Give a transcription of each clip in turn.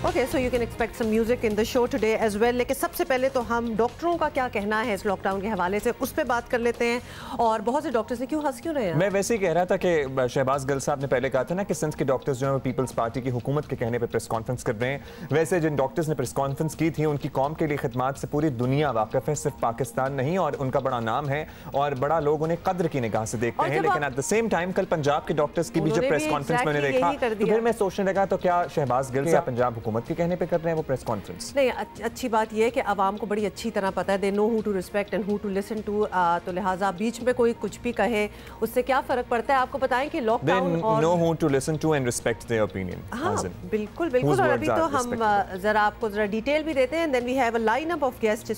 Okay, so you can expect some music in the show today as well. लेकिन सबसे पहले तो हम डॉक्टरों का क्या कहना है इस लॉकडाउन के हवाले से, उस पर बात कर लेते हैं। और बहुत से डॉक्टर्स ने हंस क्यों रहे हैं? मैं वैसे ही कह रहा था कि शहबाज गिल साहब ने पहले कहा था ना कि सिंध के डॉक्टर्स जो है पीपल्स पार्टी की हुकूमत के कहने पर प्रेस कॉन्फ्रेंस कर रहे हैं। वैसे जिन डॉक्टर्स ने प्रेस कॉन्फ्रेंस की थी उनकी कौम के लिए खिदमात से पूरी दुनिया वाकिफ है, सिर्फ पाकिस्तान नहीं, और उनका बड़ा नाम है और बड़ा लोग उन्हें कद्र की निगाह से देखते हैं। लेकिन एट द सेम टाइम कल पंजाब के डॉक्टर्स की भी जो प्रेस कॉन्फ्रेंस मैंने देखा तो फिर मैं सोचने लगा तो क्या शहबाज गिल साहब पंजाब हुकूमत के कहने पर कर रहे हैं वो प्रेस कॉन्फ्रेंस? नहीं, अच्छी बात यह है कि आवाम को बड़ी अच्छी तरह पता है, they know who to respect and who to listen to. तो लिहाजा बीच में कोई कुछ भी कहे उससे क्या फर्क पड़ता है? आपको बताएं कि लॉकडाउन और know who to listen to and respect their opinion. हाँ, बिल्कुल बिल्कुल। और अभी तो हम जरा आपको जरा डिटेल भी देते हैं, then we have a line up of guest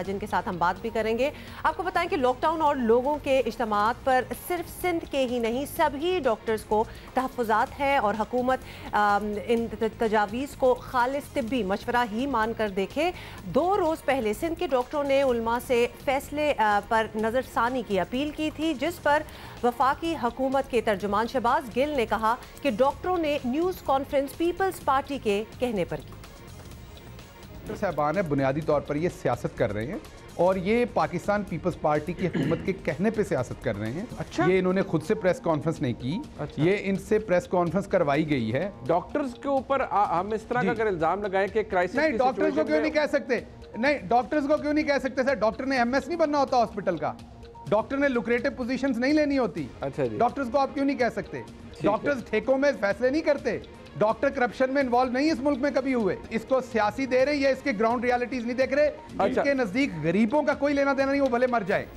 जिनके साथ हम बात भी करेंगे। आपको बताएं कि लॉकडाउन और लोगों के इज्तिमात पर सिर्फ सिंध के ही नहीं सभी डॉक्टर्स को तहफ़्फ़ुज़ात है और हुकूमत इन तजावीज़ को खालिस तिब्बी मशवरा ही मानकर देखे। 2 रोज़ पहले सिंध के डॉक्टरों ने उलमा से फैसले पर नज़रसानी की अपील की थी, जिस पर वफाकी हुकूमत के तर्जुमान शहबाज गिल ने कहा कि डॉक्टरों ने न्यूज़ कॉन्फ्रेंस पीपल्स पार्टी के कहने पर की। डॉक्टर साहबान है बुनियादी तौर पर ये सियासत कर रहे हैं और ये पाकिस्तान पीपल्स पार्टी की हुकूमत के कहने पे सियासत कर रहे हैं। अच्छा? ये इन्होंने खुद से प्रेस कॉन्फ्रेंस नहीं की। अच्छा? ये इनसे प्रेस कॉन्फ्रेंस करवाई गई है। डॉक्टर्स के ऊपर हम इस तरह का अगर इल्जाम लगाएं कि क्राइसिस नहीं, डॉक्टर्स को क्यों नहीं कह सकते? नहीं, डॉक्टर्स को क्यों नहीं कह सकते? सर, डॉक्टर ने एमएस नहीं बनना होता हॉस्पिटल का, डॉक्टर ने लुक्रेटिव पोजीशंस नहीं लेनी होती। अच्छा जी। डॉक्टर्स को आप क्यों नहीं कह सकते? डॉक्टर्स ठेकों में फैसले नहीं करते, डॉक्टर करप्शन में इन्वॉल्व नहीं इस मुल्क में कभी हुए। इसको सियासी दे रहे, ये इसके ग्राउंड रियलिटीज नहीं देख रहे। अच्छा। इनके नजदीक गरीबों का कोई लेना देना नहीं, वो भले मर जाए।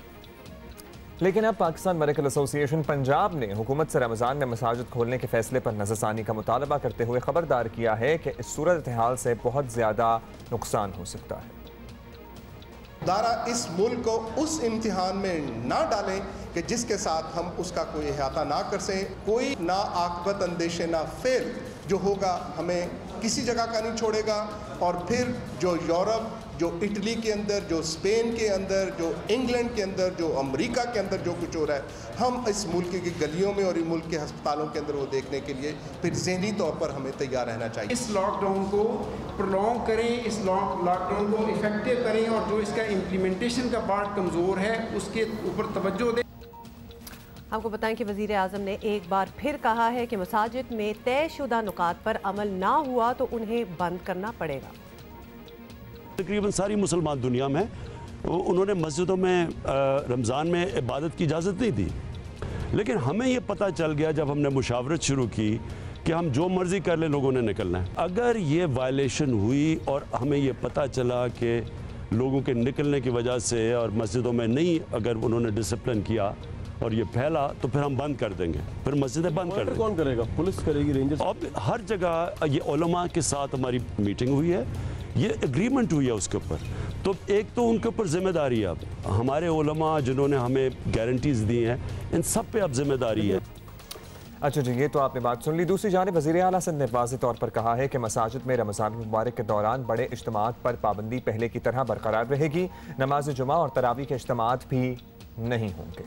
लेकिन अब पाकिस्तान मेडिकल एसोसिएशन पंजाब ने हुकूमत से रमज़ान में मसाजिद खोलने के फैसले पर नज़रसानी का मुतालबा करते हुए खबरदार किया है कि इस सूरत हाल से बहुत ज़्यादा नुकसान हो सकता है। दारा इस मुल्क को उस इम्तिहान में ना डालें कि जिसके साथ हम उसका कोई अहाता ना कर सकें। कोई ना आकबत अंदेशे ना फेल जो होगा हमें किसी जगह का नहीं छोड़ेगा। और फिर जो यूरोप, जो इटली के अंदर, जो स्पेन के अंदर, जो इंग्लैंड के अंदर, जो अमेरिका के अंदर जो कुछ हो रहा है, हम इस मुल्क की गलियों में और इस मुल्क के अस्पतालों के अंदर वो देखने के लिए फिर ज़हनी तौर पर हमें तैयार रहना चाहिए। इस लॉकडाउन को प्रोलॉन्ग करें, इस लॉकडाउन को इफेक्टिव करें और जो इसका इम्प्लीमेंटेशन का पार्ट कमज़ोर है उसके ऊपर तवज्जो दें। आपको बताएं कि वज़ीर आज़म ने एक बार फिर कहा है कि मसाजिद में तयशुदा नुकात पर अमल ना हुआ तो उन्हें बंद करना पड़ेगा। तकरीबन सारी मुसलमान दुनिया में उन्होंने मस्जिदों में रमज़ान में इबादत की इजाज़त नहीं दी, लेकिन हमें ये पता चल गया जब हमने मुशावरत शुरू की कि हम जो मर्ज़ी कर ले, लोगों ने निकलना है। अगर ये वायलेशन हुई और हमें ये पता चला कि लोगों के निकलने की वजह से और मस्जिदों में नहीं अगर उन्होंने डिसिप्लिन किया और ये फैला तो फिर हम बंद कर देंगे, फिर मस्जिदें बंद कर देंगे। कौन करेगा? पुलिस करेगी, रेंजर्स? अब हर जगह ये उलमा के साथ हमारी मीटिंग हुई है, ये एग्रीमेंट हुई है उसके ऊपर। तो एक तो उनके ऊपर जिम्मेदारी है, अब हमारे उलमा जिन्होंने हमें गारंटीज दी हैं इन सब पे अब जिम्मेदारी है। अच्छा जी, ये तो आपने बात सुन ली। दूसरी जानिब वज़ीर आला सिंध ने वाज़ेह तौर पर कहा है कि मसाजिद में रमज़ान मुबारक के दौरान बड़े इज्तिमात पर पाबंदी पहले की तरह बरकरार रहेगी। नमाज जुमा और तरावी के इज्तिमात भी नहीं होंगे।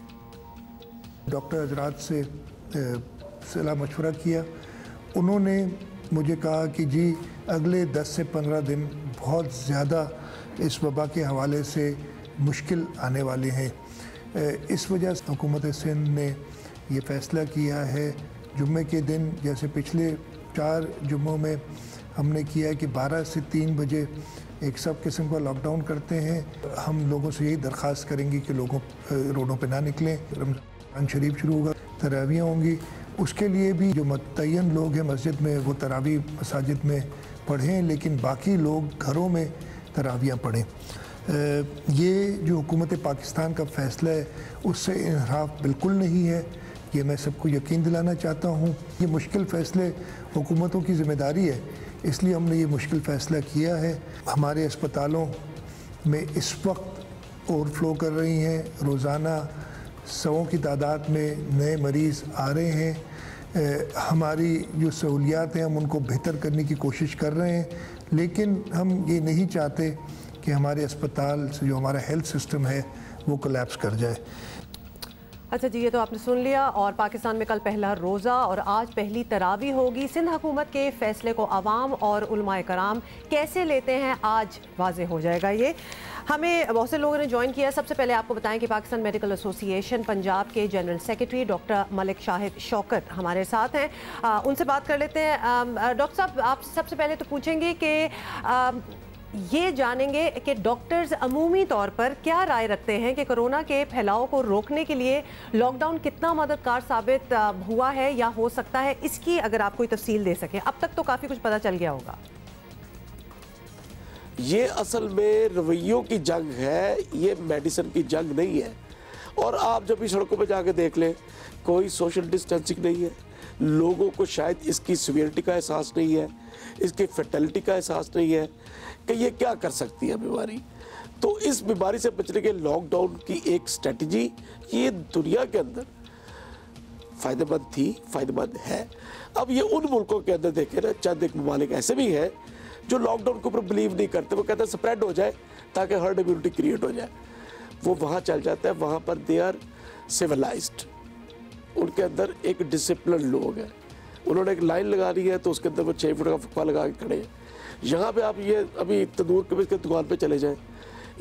डॉक्टर हजरात से सलाह मशवरा किया, उन्होंने मुझे कहा कि जी अगले 10 से 15 दिन बहुत ज़्यादा इस वबा के हवाले से मुश्किल आने वाले हैं। इस वजह से हुकूमत सिंध ने ये फ़ैसला किया है जुम्मे के दिन, जैसे पिछले 4 जुम्मों में हमने किया है कि 12 से 3 बजे एक सब किस्म का लॉकडाउन करते हैं। हम लोगों से यही दरख्वास्त करेंगे कि लोगों रोडों पर ना निकलें। रमज़ान शरीफ शुरू होगा, तरावियाँ होंगी, उसके लिए भी जो मुतय्यन लोग हैं मस्जिद में वो तरावी मसाजिद में पढ़ें, लेकिन बाकी लोग घरों में तरावियाँ पढ़ें। ये जो हुकूमत पाकिस्तान का फ़ैसला है उससे इन्हराफ बिल्कुल नहीं है, ये मैं सबको यकीन दिलाना चाहता हूँ। ये मुश्किल फ़ैसले हुकूमतों की ज़िम्मेदारी है, इसलिए हमने ये मुश्किल फ़ैसला किया है। हमारे अस्पतालों में इस वक्त ओवरफ्लो कर रही हैं, रोज़ाना 100 की तादाद में नए मरीज़ आ रहे हैं। हमारी जो सहूलियात हैं हम उनको बेहतर करने की कोशिश कर रहे हैं, लेकिन हम ये नहीं चाहते कि हमारे अस्पताल से जो हमारा हेल्थ सिस्टम है वो कोलैप्स कर जाए। अच्छा जी, ये तो आपने सुन लिया। और पाकिस्तान में कल पहला रोज़ा और आज पहली तरावी होगी। सिंध हुकूमत के फैसले को अवाम और उलमाए कराम कैसे लेते हैं, आज वाजे हो जाएगा। ये हमें बहुत से लोगों ने ज्वाइन किया। सबसे पहले आपको बताएं कि पाकिस्तान मेडिकल एसोसिएशन पंजाब के general secretary doctor Malik Shahid Shaukat हमारे साथ हैं। उनसे बात कर लेते हैं। डॉक्टर साहब, आप सबसे पहले तो पूछेंगे कि ये जानेंगे कि डॉक्टर्स अमूमी तौर पर क्या राय रखते हैं कि कोरोना के फैलाव को रोकने के लिए लॉकडाउन कितना मददगार साबित हुआ है या हो सकता है, इसकी अगर आप कोई तफसील दे सकें। अब तक तो काफ़ी कुछ पता चल गया होगा। ये असल में रवैयों की जंग है, ये मेडिसिन की जंग नहीं है। और आप जब भी सड़कों पर जाके देख लें, कोई सोशल डिस्टेंसिंग नहीं है, लोगों को शायद इसकी सीवियरिटी का एहसास नहीं है, इसकी फैटेलिटी का एहसास नहीं है कि ये क्या कर सकती है बीमारी। तो इस बीमारी से बचने के लॉकडाउन की एक स्ट्रेटजी ये दुनिया के अंदर फ़ायदेमंद थी, फ़ायदेमंद है। अब ये उन मुल्कों के अंदर देखें ना, चंद एक ममालिक ऐसे भी हैं जो लॉकडाउन के ऊपर बिलीव नहीं करते। वो कहते हैं स्प्रेड हो जाए ताकि हर्ड इम्यूनिटी क्रिएट हो जाए। वो वहाँ चल जाता है, वहाँ पर दे आर सिविलाइज्ड, उनके अंदर एक डिसिप्लिन लोग हैं। उन्होंने एक लाइन लगा ली है तो उसके अंदर वो 6 फुट का फुक्का लगा के खड़े हैं। यहाँ पे आप ये अभी तंदूर के की दुकान पे चले जाएं,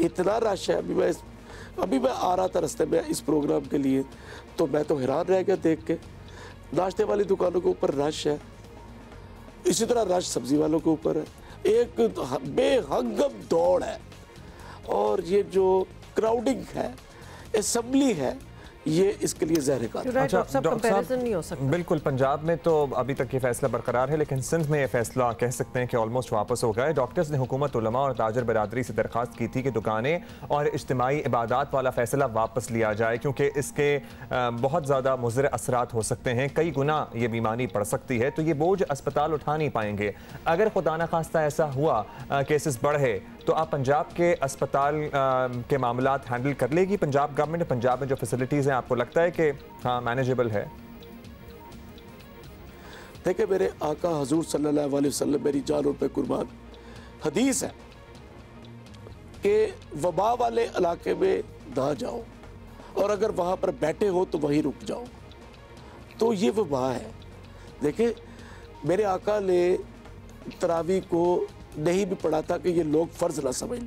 इतना रश है। अभी मैं आ रहा था रास्ते में इस प्रोग्राम के लिए, तो मैं तो हैरान रह गया देख के। नाश्ते वाली दुकानों के ऊपर रश है, इसी तरह रश सब्जी वालों के ऊपर है, एक बेहंगम दौड़ है। और ये जो क्राउडिंग है, असेंबली है, ये इसके लिए ज़हर का। अच्छा कंपैरिजन नहीं हो सकता। बिल्कुल, पंजाब में तो अभी तक ये फैसला बरकरार है, लेकिन सिंध में ये फैसला कह सकते हैं कि ऑलमोस्ट वापस हो गया है। डॉक्टर्स ने हुकूमत, उलमा और ताजर बरादरी से दरख्वास्त की थी कि दुकानें और इज्तिमाई इबादत वाला फैसला वापस लिया जाए, क्योंकि इसके बहुत ज़्यादा मुज़र असरात हो सकते हैं, कई गुना ये बीमारी बढ़ सकती है, तो ये बोझ अस्पताल उठा नहीं पाएंगे। अगर खुदा न खास्ता ऐसा हुआ, केसेस बढ़े, तो आप पंजाब के अस्पताल के मामलात हैंडल कर लेगी पंजाब गवर्नमेंट? पंजाब में जो फैसिलिटीज़ हैं, आपको लगता है कि हाँ मैनेजेबल है? देखिए, मेरे आका हजूर सल्लल्लाहु अलैहि वसल्लम, मेरी जान पे कुर्बान, हदीस है कि वबा वाले इलाके में ना जाओ, और अगर वहाँ पर बैठे हो तो वहीं रुक जाओ। तो ये वबा है। देखिए, मेरे आका ने तरावी को नहीं भी पढ़ा था कि ये लोग फ़र्ज ना समझ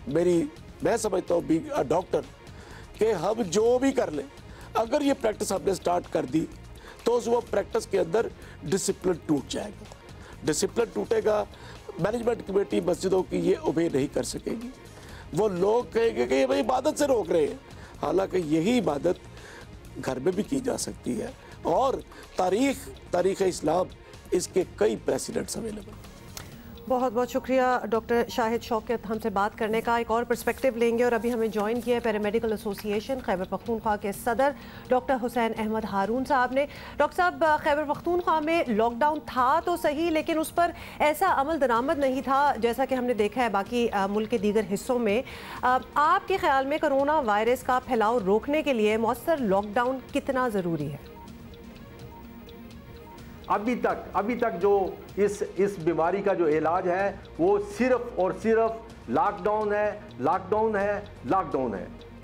लें। मैं समझता हूँ बीइंग अ डॉक्टर कि हम जो भी कर लें, अगर ये प्रैक्टिस हमने स्टार्ट कर दी तो उस वो प्रैक्टिस के अंदर डिसिप्लिन टूट जाएगा। डिसिप्लिन टूटेगा, मैनेजमेंट कमेटी मस्जिदों की ये ओबे नहीं कर सकेगी। वो लोग कहेंगे कि ये भाई इबादत से रोक रहे हैं, हालांकि यही इबादत घर में भी की जा सकती है। और तारीख़ इस्लाम इसके कई प्रेसिडेंट्स अवेलेबल। बहुत बहुत शुक्रिया डॉक्टर शाहिद शौकत हमसे बात करने का। एक और पर्सपेक्टिव लेंगे और अभी हमें ज्वाइन किया है पैरामेडिकल एसोसिएशन खैबर पख्तूनख्वा के सदर डॉक्टर हुसैन अहमद हारून साहब ने। डॉक्टर साहब, खैबर पख्तूनख्वा में लॉकडाउन था तो सही, लेकिन उस पर ऐसा अमल दरामद नहीं था जैसा कि हमने देखा है बाकी मुल्क के दीगर हिस्सों में। आपके ख्याल में कोरोना वायरस का फैलाव रोकने के लिए मौसर लॉकडाउन कितना ज़रूरी है? अभी तक जो इस बीमारी का जो इलाज है वो सिर्फ और सिर्फ लॉकडाउन है।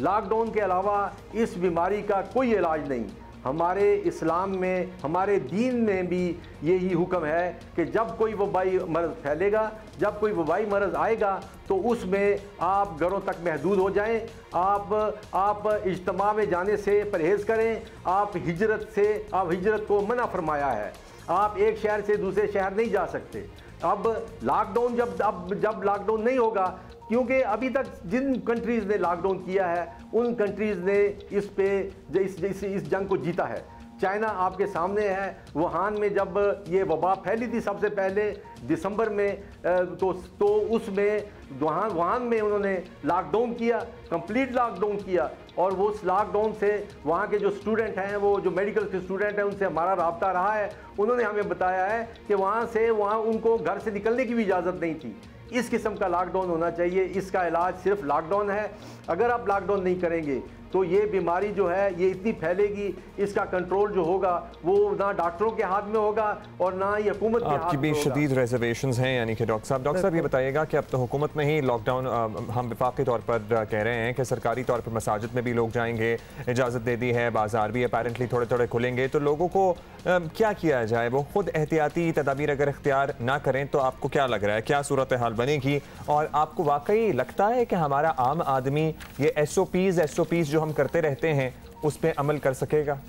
लॉकडाउन के अलावा इस बीमारी का कोई इलाज नहीं। हमारे इस्लाम में, हमारे दीन में भी यही हुक्म है कि जब कोई वबाई मर्ज़ फैलेगा, जब कोई वबाई मर्ज़ आएगा तो उसमें आप घरों तक महदूद हो जाएं। आप इज्तिमा में जाने से परहेज़ करें। आप हिजरत को मना फरमाया है। आप एक शहर से दूसरे शहर नहीं जा सकते। अब लॉकडाउन जब लॉकडाउन नहीं होगा, क्योंकि अभी तक जिन कंट्रीज़ ने लॉकडाउन किया है उन कंट्रीज़ ने इस जंग को जीता है। चाइना आपके सामने है। वुहान में जब ये वबा फैली थी सबसे पहले दिसंबर में, तो उसमें वुहान में उन्होंने लॉकडाउन किया, कंप्लीट लॉकडाउन किया। और वो उस लॉकडाउन से वहाँ के जो स्टूडेंट हैं, वो जो मेडिकल के स्टूडेंट हैं, उनसे हमारा राब्ता रहा है। उन्होंने हमें बताया है कि वहाँ उनको घर से निकलने की भी इजाज़त नहीं थी। इस किस्म का लॉकडाउन होना चाहिए। इसका इलाज सिर्फ लॉकडाउन है। अगर आप लॉकडाउन नहीं करेंगे तो ये बीमारी जो है ये इतनी फैलेगी, इसका कंट्रोल जो होगा वो ना डॉक्टरों के हाथ में होगा और ना ही हुकूमत के हाथ में होगा। आपकी भी शदीद रिजर्वेशंस हैं यानी कि डॉक्टर साहब ये बताइएगा कि अब तो हुकूमत ने ही लॉकडाउन हम वफाकी तौर पर कह रहे हैं कि सरकारी तौर पर मसाजिद में भी लोग जाएंगे, इजाज़त दे दी है, बाजार भी अपेरेंटली थोड़े थोड़े खुलेंगे, तो लोगों को क्या किया जाए? वो खुद एहतियाती तदाबीर अगर इख्तियार ना करें तो आपको क्या लग रहा है, क्या सूरत हाल बनेगी? और आपको वाकई लगता है कि हमारा आम आदमी ये SOPs जो हम करते रहते हैं उस पर अमल कर सकेगा?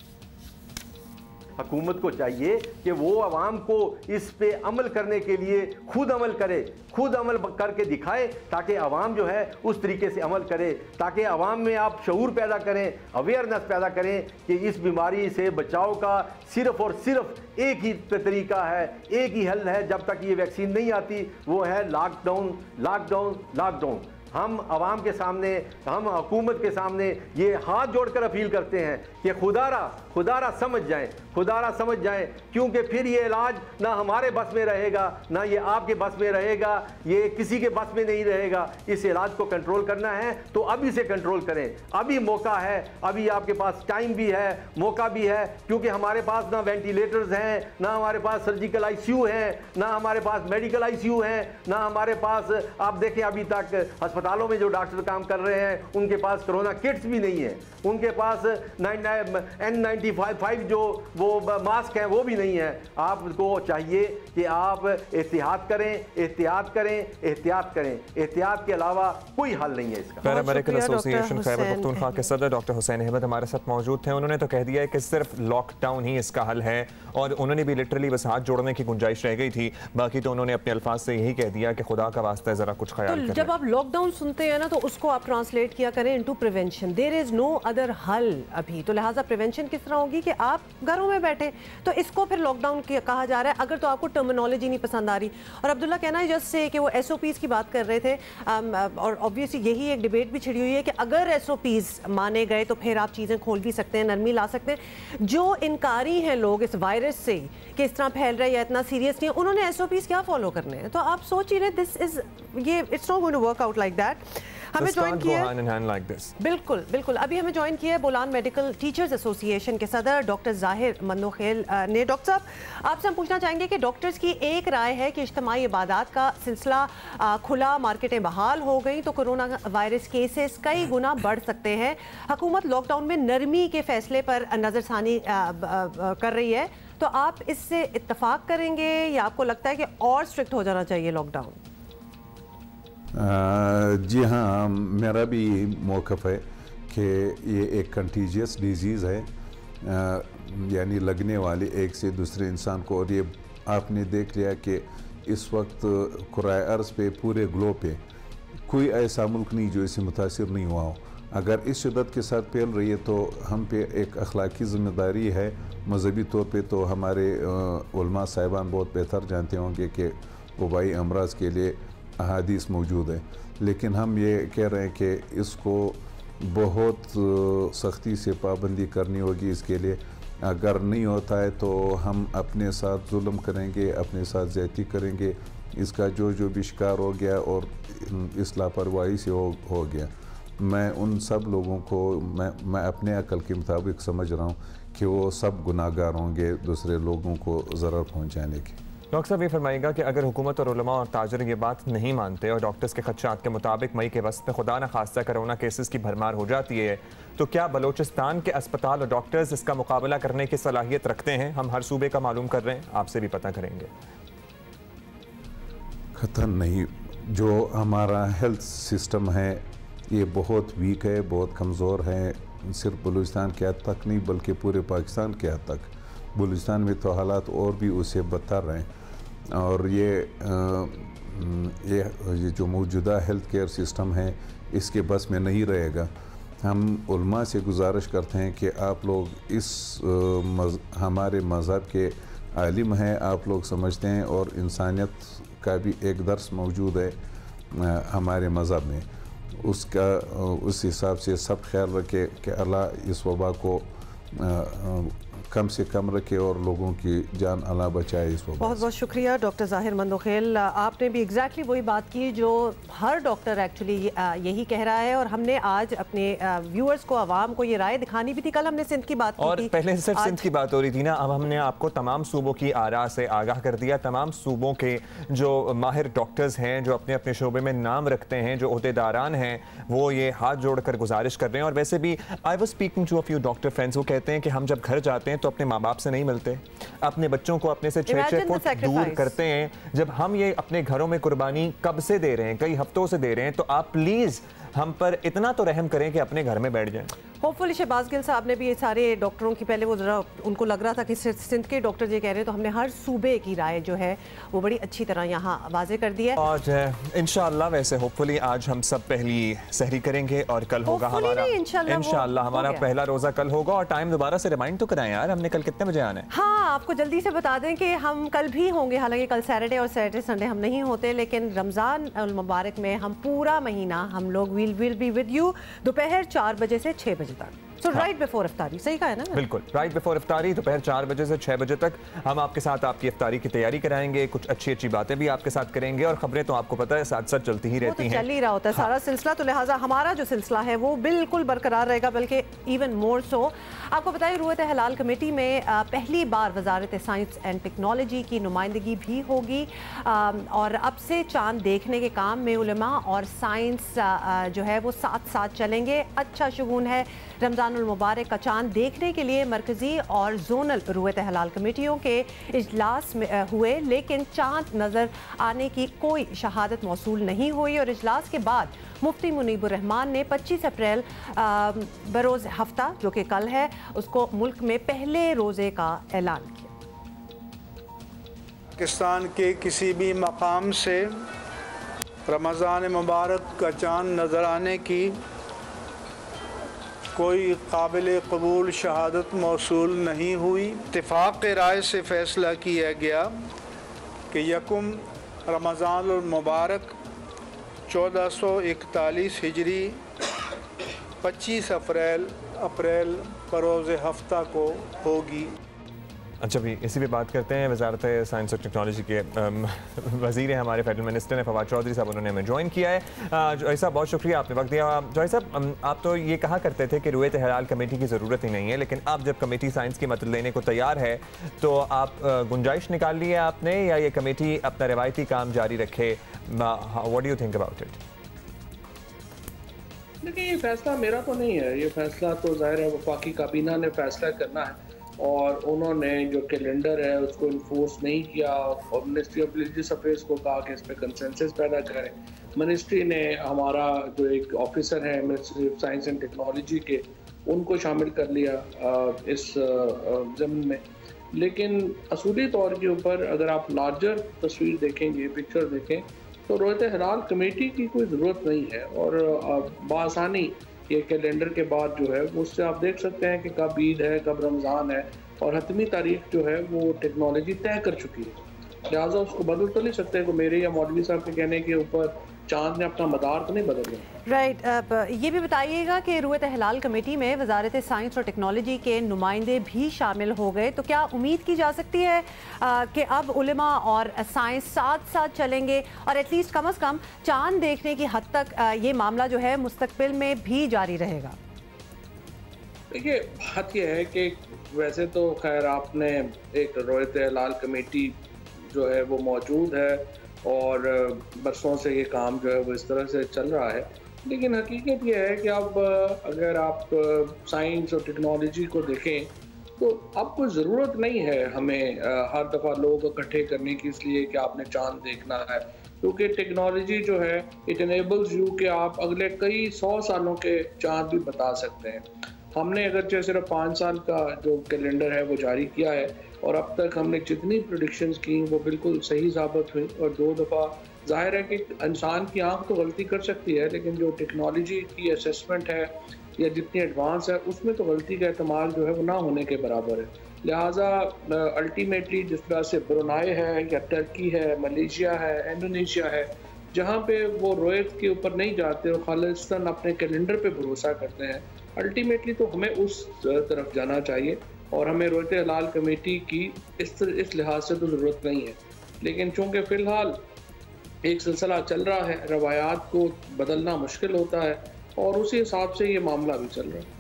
हुकूमत को चाहिए कि वो आवाम को इस पे अमल करने के लिए खुद अमल करे, खुद अमल करके दिखाए, ताकि आवाम जो है उस तरीके से अमल करे, ताकि आवाम में आप शऊर पैदा करें, अवेयरनेस पैदा करें कि इस बीमारी से बचाव का सिर्फ और सिर्फ एक ही तरीका है, एक ही हल है जब तक ये वैक्सीन नहीं आती, वो है लॉकडाउन, लॉकडाउन, लॉकडाउन। हम आवाम के सामने, हम हुकूमत के सामने ये हाथ जोड़कर अपील करते हैं कि खुदारा समझ जाएं, खुदारा समझ जाएं, क्योंकि फिर ये इलाज ना हमारे बस में रहेगा, ना ये आपके बस में रहेगा, ये किसी के बस में नहीं रहेगा। इस इलाज को कंट्रोल करना है तो अभी से कंट्रोल करें, अभी मौका है, अभी आपके पास टाइम भी है, मौका भी है, क्योंकि हमारे पास ना वेंटिलेटर्स हैं, ना हमारे पास सर्जिकल ICU हैं, ना हमारे पास मेडिकल ICU हैं, ना हमारे पास, आप देखें अभी तक अस्पतालों में जो डॉक्टर काम कर रहे हैं उनके पास कोरोना किट्स भी नहीं है, उनके पास N95 जो वो मास्क हैं वो भी नहीं है। आपको चाहिए कि आप एहतियात करें, एहतियात करें, एहतियात करें, एहतियात के अलावा कोई हल नहीं है इसका। Para medical association Khyber Pakhtunkhwa के सदर डॉक्टर हुसैन अहमद हमारे साथ मौजूद थे। उन्होंने तो कह दिया है कि सिर्फ लॉकडाउन ही इसका हल है, और उन्होंने भी लिटरली बस हाथ जोड़ने की गुंजाइश रह गई थी, बाकी तो उन्होंने अपने अल्फाज से यही कह दिया कि खुदा का वास्ता जरा कुछ ख्याल करें। जब आप लॉकडाउन सुनते हैं ना तो उसको आप ट्रांसलेट किया करें into prevention. There is no other हल अभी, तो लिहाजा प्रिवेंशन किस तरह होगी कि आप घरों में बैठे, तो इसको फिर लॉकडाउन कहा जा रहा है अगर तो आपको टर्मिनोलॉजी नहीं पसंद आ रही। और अब्दुल्ला कहना है जस्ट से कि वो SOPs की बात कर रहे थे, और ऑब्वियसली यही एक डिबेट भी छिड़ी हुई है कि अगर SOPs माने गए तो फिर आप चीज़ें खोल भी सकते हैं, नरमी ला सकते हैं। जो इनकारी हैं लोग इस वायरस से कि इस तरह फैल रहा है या इतना सीरियस नहीं है, उन्होंने SOPs क्या फॉलो करने हैं? तो आप सोच ही रहे दिस इज ये it's not going to work out like that. हमें ज्वाइन किया बिल्कुल बिल्कुल अभी हमें ज्वाइन किया है बोलान मेडिकल टीचर्स एसोसिएशन के सदर डॉक्टर जाहिर मंदोखेल ने। डॉक्टर साहब, आपसे हम पूछना चाहेंगे कि डॉक्टर्स की एक राय है कि इज्तिमाई इबादत का सिलसिला खुला, मार्केटें बहाल हो गई तो कोरोना वायरस केसेस कई गुना बढ़ सकते हैं। हुकूमत लॉकडाउन में नरमी के फैसले पर नज़रसानी कर रही है, तो आप इससे इत्तफाक करेंगे या आपको लगता है कि और स्ट्रिक्ट हो जाना चाहिए लॉकडाउन? जी हाँ, मेरा भी मौक़िफ़ है कि ये एक कंटीजियस डिजीज़ है, यानी लगने वाली एक से दूसरे इंसान को। और ये आपने देख लिया कि इस वक्त कुराए अर्ज़ पे, पूरे ग्लोब पे कोई ऐसा मुल्क नहीं जो इससे मुतासिर नहीं हुआ हो। अगर इस शिद्दत के साथ फैल रही है तो हम पे एक अखलाकी ज़िम्मेदारी है। मजहबी तौर पे तो हमारे उलमा साहिबान बहुत बेहतर जानते होंगे कि वबाई अमराज के लिए अहादीस मौजूद है, लेकिन हम ये कह रहे हैं कि इसको बहुत सख्ती से पाबंदी करनी होगी। इसके लिए अगर नहीं होता है तो हम अपने साथ जुल्म करेंगे, अपने साथ ज़्यादती करेंगे। इसका जो भी शिकार हो गया और इस लापरवाही से हो गया, मैं उन सब लोगों को मैं अपने अकल के मुताबिक समझ रहा हूँ कि वो सब गुनाहगार होंगे दूसरे लोगों को ज़रर पहुँचाने की। डॉक्टर साहब ये फरमाइएगा कि अगर हुकूमत और उलमा और ताजर ये बात नहीं मानते और डॉक्टर्स के खदशात के मुताबिक मई के वस्त में खुदा न खास्ता कोरोना केसेस की भरमार हो जाती है, तो क्या बलोचिस्तान के अस्पताल और डॉक्टर्स इसका मुकाबला करने की सलाहियत रखते हैं? हम हर सूबे का मालूम कर रहे हैं, आपसे भी पता करेंगे। खतरा नहीं, जो हमारा हेल्थ सिस्टम है ये बहुत वीक है, बहुत कमज़ोर है। सिर्फ बलूचिस्तान के हद तक नहीं बल्कि पूरे पाकिस्तान के हद तक। बलूचिस्तान में तो हालात और भी उससे बदतर हैं, और ये जो मौजूदा हेल्थ केयर सिस्टम है इसके बस में नहीं रहेगा। हम उलमा से गुजारिश करते हैं कि आप लोग इस हमारे मज़हब के आलिम हैं, आप लोग समझते हैं, और इंसानियत का भी एक दर्स मौजूद है हमारे मज़हब में। उस हिसाब से सब ख्याल रखें कि अल्लाह इस वबा को कम से कम रखे और लोगों की जान अल्लाह बचाए इस वक्त। बहुत बहुत शुक्रिया डॉक्टर ज़ाहिर मंदोखेल, आपने भी एग्जैक्टली वही बात की जो हर डॉक्टर एक्चुअली यही कह रहा है, और हमने आज अपने व्यूअर्स को, आवाम को ये राय दिखानी भी थी। कल हमने सिंध की बात की और थी, पहले सिर्फ सिंध की बात हो रही थी ना, अब हमने आपको तमाम सूबों की आरा से आगाह कर दिया। तमाम सूबों के जो माहिर डॉक्टर्स हैं, जो अपने अपने शोबे में नाम रखते हैं, जो ओहदेदारान हैं, वो ये हाथ जोड़कर गुजारिश कर रहे हैं। और वैसे भी I was speaking to a few doctor friends, वो कहते हैं कि हम जब घर जाते हैं तो अपने माँ बाप से नहीं मिलते, अपने बच्चों को अपने से 6-6 फुट दूर करते हैं। जब हम ये अपने घरों में कुर्बानी कब से दे रहे हैं, कई हफ्तों से दे रहे हैं, तो आप प्लीज़ हम पर इतना तो रहम करें कि अपने घर में बैठ जाएं। होपफुली शहबाज गिल साहब ने भी ये सारे डॉक्टरों की, पहले वो जरा उनको लग रहा था कि सिंध के डॉक्टर ये कह रहे हैं, तो हमने हर सूबे की राय जो है वो बड़ी अच्छी तरह यहाँ वाजे कर दी है। आज इंशाल्लाह वैसे होपफुली आज हम सब पहली सहरी करेंगे और कल होगा हमारा इंशाल्लाह हमारा पहला रोज़ा कल होगा। और टाइम दोबारा से रिमाइंड तो कराएं यार, हमने कल कितने बजे आना है? हाँ, आपको जल्दी से बता दें कि हम कल भी होंगे, हालांकि कल सैटरडे और सैटरडे संडे हम नहीं होते, लेकिन रमज़ान अल मुबारक में हम पूरा महीना हम लोग विल बी विद यू दोपहर 4 बजे से 6 बजे तक। So राइट बिफोर इफ्तारी, सही कहा है ना? बिल्कुल राइट बिफोर इफ्तारी, दोपहर 4 बजे से 6 बजे तक हम आपके साथ आपकी इफ्तारी की तैयारी कराएंगे, कुछ अच्छी अच्छी बातें भी आपके साथ करेंगे, और खबरें तो आपको पता है साथ साथ चलती ही रहती हैं। चल ही रहा होता है सारा सिलसिला, तो लिहाजा हमारा जो सिलसिला है वो बिल्कुल बरकरार रहेगा, बल्कि इवन मोर सो। आपको बताएं, रुयत हलाल कमेटी में पहली बार वजारत साइंस एंड टेक्नोलॉजी की नुमाइंदगी भी होगी, और अब से चांद देखने के काम में उलमा और साइंस जो है वो साथ साथ चलेंगे। अच्छा शुगून है, रमज़ानुल मुबारक का चांद देखने के लिए मरकज़ी और जोनल रुयत हलाल कमेटियों के इजलास में हुए, लेकिन चांद नज़र आने की कोई शहादत मौसूल नहीं हुई। और इजलास के बाद मुफ्ती मुनीबुर रहमान ने 25 अप्रैल बरोज़ हफ्ता जो कि कल है, उसको मुल्क में पहले रोज़े का ऐलान किया। पाकिस्तान के किसी भी मकाम से रमज़ान मुबारक का चाँद नज़र आने की कोई काबिल कबूल शहादत मौसूल नहीं हुई। इत्तेफाक राय से फ़ैसला किया गया कि यकुम रमज़ानुल मुबारक 1441 हिजरी 25 अप्रैल बरोज़ हफ्ता को होगी। अच्छा भी इसी पे बात करते हैं। वजारत साइंस और टेक्नोलॉजी के वज़ीर हैं हमारे फेडरल मिनिस्टर हैं फवाद चौधरी साहब, उन्होंने हमें ज्वाइन किया है। जॉय साहब बहुत शुक्रिया, आपने वक्त दिया। जॉय साहब, आप तो ये कहा करते थे कि रुयत हलाल कमेटी की ज़रूरत ही नहीं है, लेकिन अब जब कमेटी साइंस की मदद लेने को तैयार है तो आप गुंजाइश निकाल ली है आपने, या ये कमेटी अपना रवायती काम जारी रखे? What do you think about it? देखिए, ये फैसला मेरा तो नहीं है, ये फैसला तो ज़ाहिर है वफाकी काबीना ने फैसला करना है, और उन्होंने जो कैलेंडर है उसको इन्फोर्स नहीं किया, और मिनिस्ट्री ऑफ रिलीजियस अफेयर्स को कहा कि इस पर कंसेंसस पैदा करें। मिनिस्ट्री ने हमारा जो एक ऑफिसर है ministry of science and technology के, उनको शामिल कर लिया इस ज़मीन में। लेकिन असूली तौर के ऊपर अगर आप लार्जर तस्वीर देखेंगे, पिक्चर देखें, तो रुयत हलाल कमेटी की कोई ज़रूरत नहीं है। और बआसानी ये कैलेंडर के बाद जो है उससे आप देख सकते हैं कि कब ईद है, कब रमज़ान है, और हतमी तारीख जो है वो टेक्नोलॉजी तय कर चुकी है, लिहाजा उसको बदल तो नहीं सकते। को मेरे या मौलवी साहब के कहने के ऊपर चांद ने अपना मदार तो नहीं बदल दिया। राइट, अब ये भी बताइएगा कि रुयत हलाल कमेटी में वजारत साइंस और टेक्नोलॉजी के नुमाइंदे भी शामिल हो गए, तो क्या उम्मीद की जा सकती है कि अब उलेमा और साइंस साथ साथ चलेंगे, और एटलीस्ट कम से कम चांद देखने की हद तक ये मामला जो है मुस्तकबिल में भी जारी रहेगा? देखिए, बात यह है कि वैसे तो खैर आपने एक रुयत हलाल कमेटी जो है वो मौजूद है, और बरसों से ये काम जो है वो इस तरह से चल रहा है, लेकिन हकीकत ये है कि अब अगर आप साइंस और टेक्नोलॉजी को देखें तो अब कोई ज़रूरत नहीं है हमें हर दफ़ा लोग इकट्ठे करने की, इसलिए कि आपने चांद देखना है, क्योंकि टेक्नोलॉजी जो है इट एनेबल्स यू कि आप अगले कई 100 सालों के चांद भी बता सकते हैं। हमने अगरचे सिर्फ 5 साल का जो कैलेंडर है वो जारी किया है, और अब तक हमने जितनी प्रेडिक्शंस की वो बिल्कुल सही साबित हुई, और 2 दफ़ा ज़ाहिर है कि इंसान की आंख तो गलती कर सकती है, लेकिन जो टेक्नोलॉजी की असेसमेंट है या जितनी एडवांस है उसमें तो गलती का एहतमाल जो है वो ना होने के बराबर है। लिहाजा अल्टीमेटली जिस तरह से ब्रुनाई है या टर्की है, मलेशिया है, इंडोनेशिया है, जहाँ पे वो रुयत के ऊपर नहीं जाते और खालिस्तान अपने कैलेंडर पे भरोसा करते हैं, अल्टीमेटली तो हमें उस तरफ जाना चाहिए। और हमें रोयत हलाल कमेटी की इस लिहाज से तो ज़रूरत नहीं है। लेकिन चूँकि फ़िलहाल एक सिलसिला चल रहा है, रवायात को बदलना मुश्किल होता है और उसी हिसाब से ये मामला भी चल रहा है।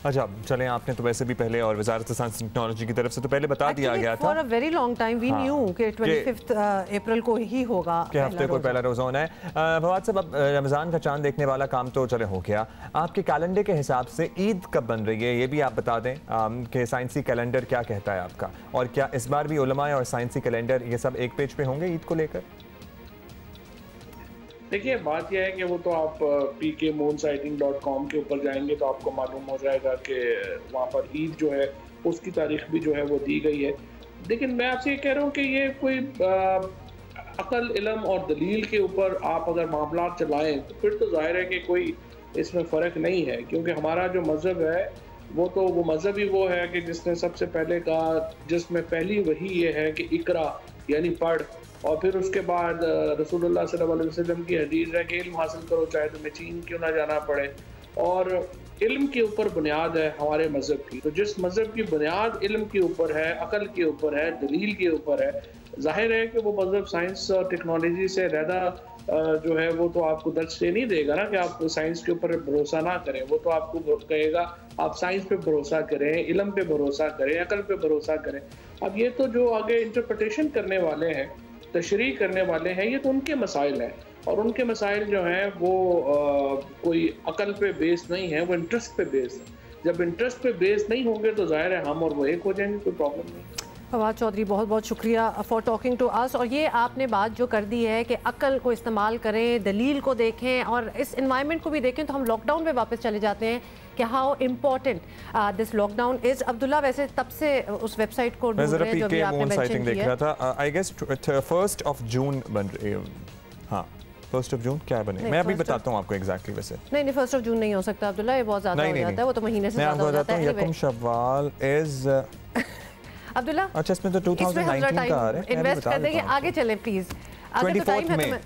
अच्छा चलें, आपने तो वैसे भी पहले और वजारत साइंस टेक्नोलॉजी की तरफ से तो पहले बता दिया गया था for a very long time we knew कि 25 अप्रैल को ही होगा, के हफ्ते को पहला रोज़ा होना है। फवाद साहब, अब रमज़ान का चांद देखने वाला काम तो चले हो गया, आपके कैलेंडर के हिसाब से ईद कब बन रही है ये भी आप बता दें कि साइंसी कैलेंडर क्या कहता है आपका, और क्या इस बार भी उलमा और साइंसी कैलेंडर ये सब एक पेज पे होंगे ईद को लेकर? देखिए, बात यह है कि वो तो आप pkmoonsighting.com के ऊपर जाएंगे तो आपको मालूम हो जाएगा कि वहाँ पर ईद जो है उसकी तारीख भी जो है वो दी गई है। लेकिन मैं आपसे ये कह रहा हूँ कि ये कोई अकल, इल्म और दलील के ऊपर आप अगर मामला चलाएं तो फिर तो जाहिर है कि कोई इसमें फ़र्क नहीं है, क्योंकि हमारा जो मज़हब है वो मज़हब ही वो है कि जिसने सबसे पहले कहा, जिसमें पहली वही ये है कि इकरा यानी पढ़, और फिर उसके बाद रसूलुल्लाह सल्लल्लाहु अलैहि वसल्लम की हदीस है कि इल्म हासिल करो चाहे तुम्हें चीन क्यों ना जाना पड़े। और इल्म के ऊपर बुनियाद है हमारे मज़हब की, तो जिस मज़हब की बुनियाद इल्म के ऊपर है, अकल के ऊपर है, दलील के ऊपर है, जाहिर है कि वो मज़हब साइंस और टेक्नोलॉजी से ज़्यादा जो है वो तो आपको दर्ज से नहीं देगा ना कि आप साइंस के ऊपर भरोसा ना करें। वो तो आपको कहेगा आप साइंस पे भरोसा करें, इल्म पे भरोसा करें, अकल पे भरोसा करें। अब ये तो जो आगे इंटरप्रिटेशन करने वाले हैं, तशरीह करने वाले हैं, ये तो उनके मसाइल हैं, और उनके मसाइल जो हैं वो कोई अकल पे बेस नहीं है, वो इंटरेस्ट पे बेस है। जब इंटरेस्ट पे बेस नहीं होंगे तो जाहिर है हम और वो एक हो जाएंगे, कोई प्रॉब्लम नहीं। फवाद चौधरी, बहुत बहुत शुक्रिया फॉर टॉकिंग टू अस। और ये आपने बात जो कर दी है कि अकल को इस्तेमाल करें, दलील को देखें और इस इन्वायरमेंट को भी देखें, तो हम लॉकडाउन पे वापस चले जाते हैं कि how important this lockdown is. Abdullah, वैसे तब से उस वेबसाइट को ढूंढ रहे हैं जो भी आपने मेंशन किया, देख रहा था। आई गेस 1 जून बन रही है। हाँ, 1 जून क्या बने, मैं अभी बताता हूँ आपको एग्जैक्टली। वैसे नहीं 1 जून नहीं हो सकता अब्दुल्ला, ये बहुत ज्यादा हो जाता है, वो तो महीने से ज्यादा हो जाता है। यकम शव्वाल इज अब्दुल्ला, अच्छा इसमें तो 2019 का आ रहा है, इन्वेस्ट कर देंगे। आगे चले प्लीज, आगे तो टाइम है तुम्हें।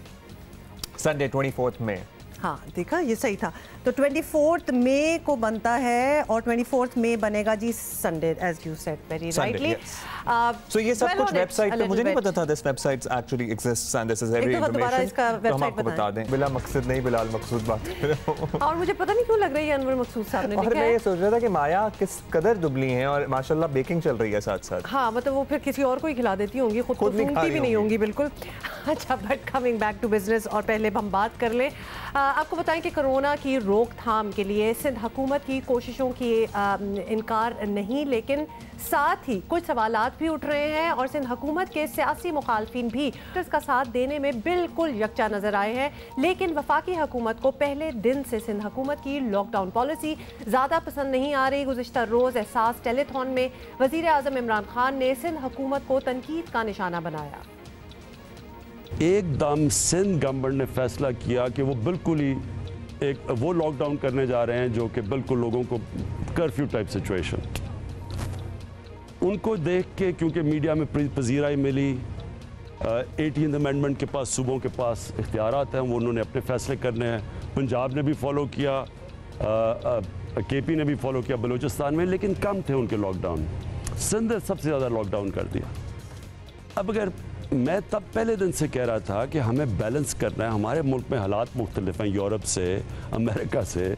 संडे 24 मई, हाँ देखा ये सही था, तो 24 मई को बनता है और 24 मई बनेगा जी Sunday, as you said very rightly. So ये सब कुछ वेबसाइट पे, मुझे नहीं पता था this websites actually exists and this is every information, तो हम आपको बता दें। बिला मकसद नहीं, बिलाल मकसूद बात कर रहा हूं। और मुझे पता नहीं क्यों लग रही है अनवर मकसूद साहब ने लिखा है। और मैं ये सोच रहा था कि माया किस कदर दुबली हैं और माशाल्लाह बेकिंग चल रही है साथ साथ। हाँ, मतलब वो फिर किसी और को ही खिला देती होंगी, खुद तो सूंघती भी नहीं होंगी बिल्कुल। अच्छा, but coming back to business, और पहले हम बात कर लें, आपको बताएं कि कोरोना की रोकथाम के लिए सिंध हुकूमत की कोशिशों की इनकार नहीं, लेकिन साथ ही कुछ सवालात भी उठ रहे हैं और सिंध हुकूमत के सियासी मुखालफिन भी इसका साथ देने में बिल्कुल यकजा नजर आए हैं। लेकिन वफाकी हुकूमत को पहले दिन से सिंध हुकूमत की लॉकडाउन पॉलिसी ज़्यादा पसंद नहीं आ रही। गुज़िश्ता रोज़ एहसास टेलीथॉन में वज़ीर आज़म इमरान खान ने सिंध हुकूमत को तनकीद का निशाना बनाया। एकदम सिंध गवर्नमेंट ने फैसला किया कि वो बिल्कुल ही वो लॉकडाउन करने जा रहे हैं जो कि बिल्कुल लोगों को कर्फ्यू टाइप सिचुएशन। उनको देख के, क्योंकि मीडिया में पजीराई मिली, 18th अमेंडमेंट के पास सूबों के पास इख्तियारात हैं, वो उन्होंने अपने फैसले करने हैं। पंजाब ने भी फॉलो किया, KP ने भी फॉलो किया बलूचिस्तान में, लेकिन कम थे उनके लॉकडाउन। सिंध सबसे ज़्यादा लॉकडाउन कर दिया। अब अगर मैं तब पहले दिन से कह रहा था कि हमें बैलेंस करना है, हमारे मुल्क में हालात मुख्तलिफ हैं यूरोप से, अमेरिका से।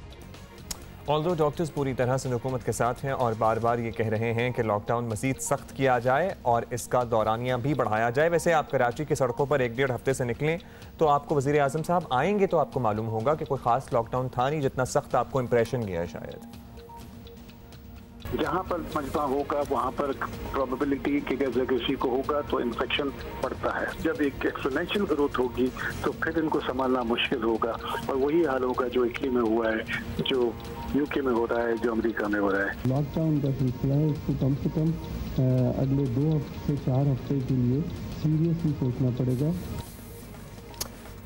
ऑल्दो डॉक्टर्स पूरी तरह से हुकूमत के साथ हैं और बार बार ये कह रहे हैं कि लॉकडाउन मज़ीद सख्त किया जाए और इसका दौरानिया भी बढ़ाया जाए। वैसे आप कराची की सड़कों पर 1-1.5 हफ्ते से निकलें तो आपको वज़ीर आज़म साहब आएंगे तो आपको मालूम होगा कि कोई ख़ास लॉकडाउन था नहीं, जितना सख्त आपको इंप्रेशन गया है। शायद जहाँ पर मजमा होगा वहाँ पर प्रोबेबिलिटी कि अगर किसी को होगा तो इन्फेक्शन बढ़ता है। जब एक एक्सपोनेंशियल ग्रोथ होगी तो फिर इनको संभालना मुश्किल होगा, और वही हाल होगा जो इटली में हुआ है, जो UK में हो रहा है, जो अमेरिका में हो रहा है। लॉकडाउन का सिलसिला है, इसको कम से कम अगले 2 से 4 हफ्ते के लिए सीरियसली सोचना पड़ेगा।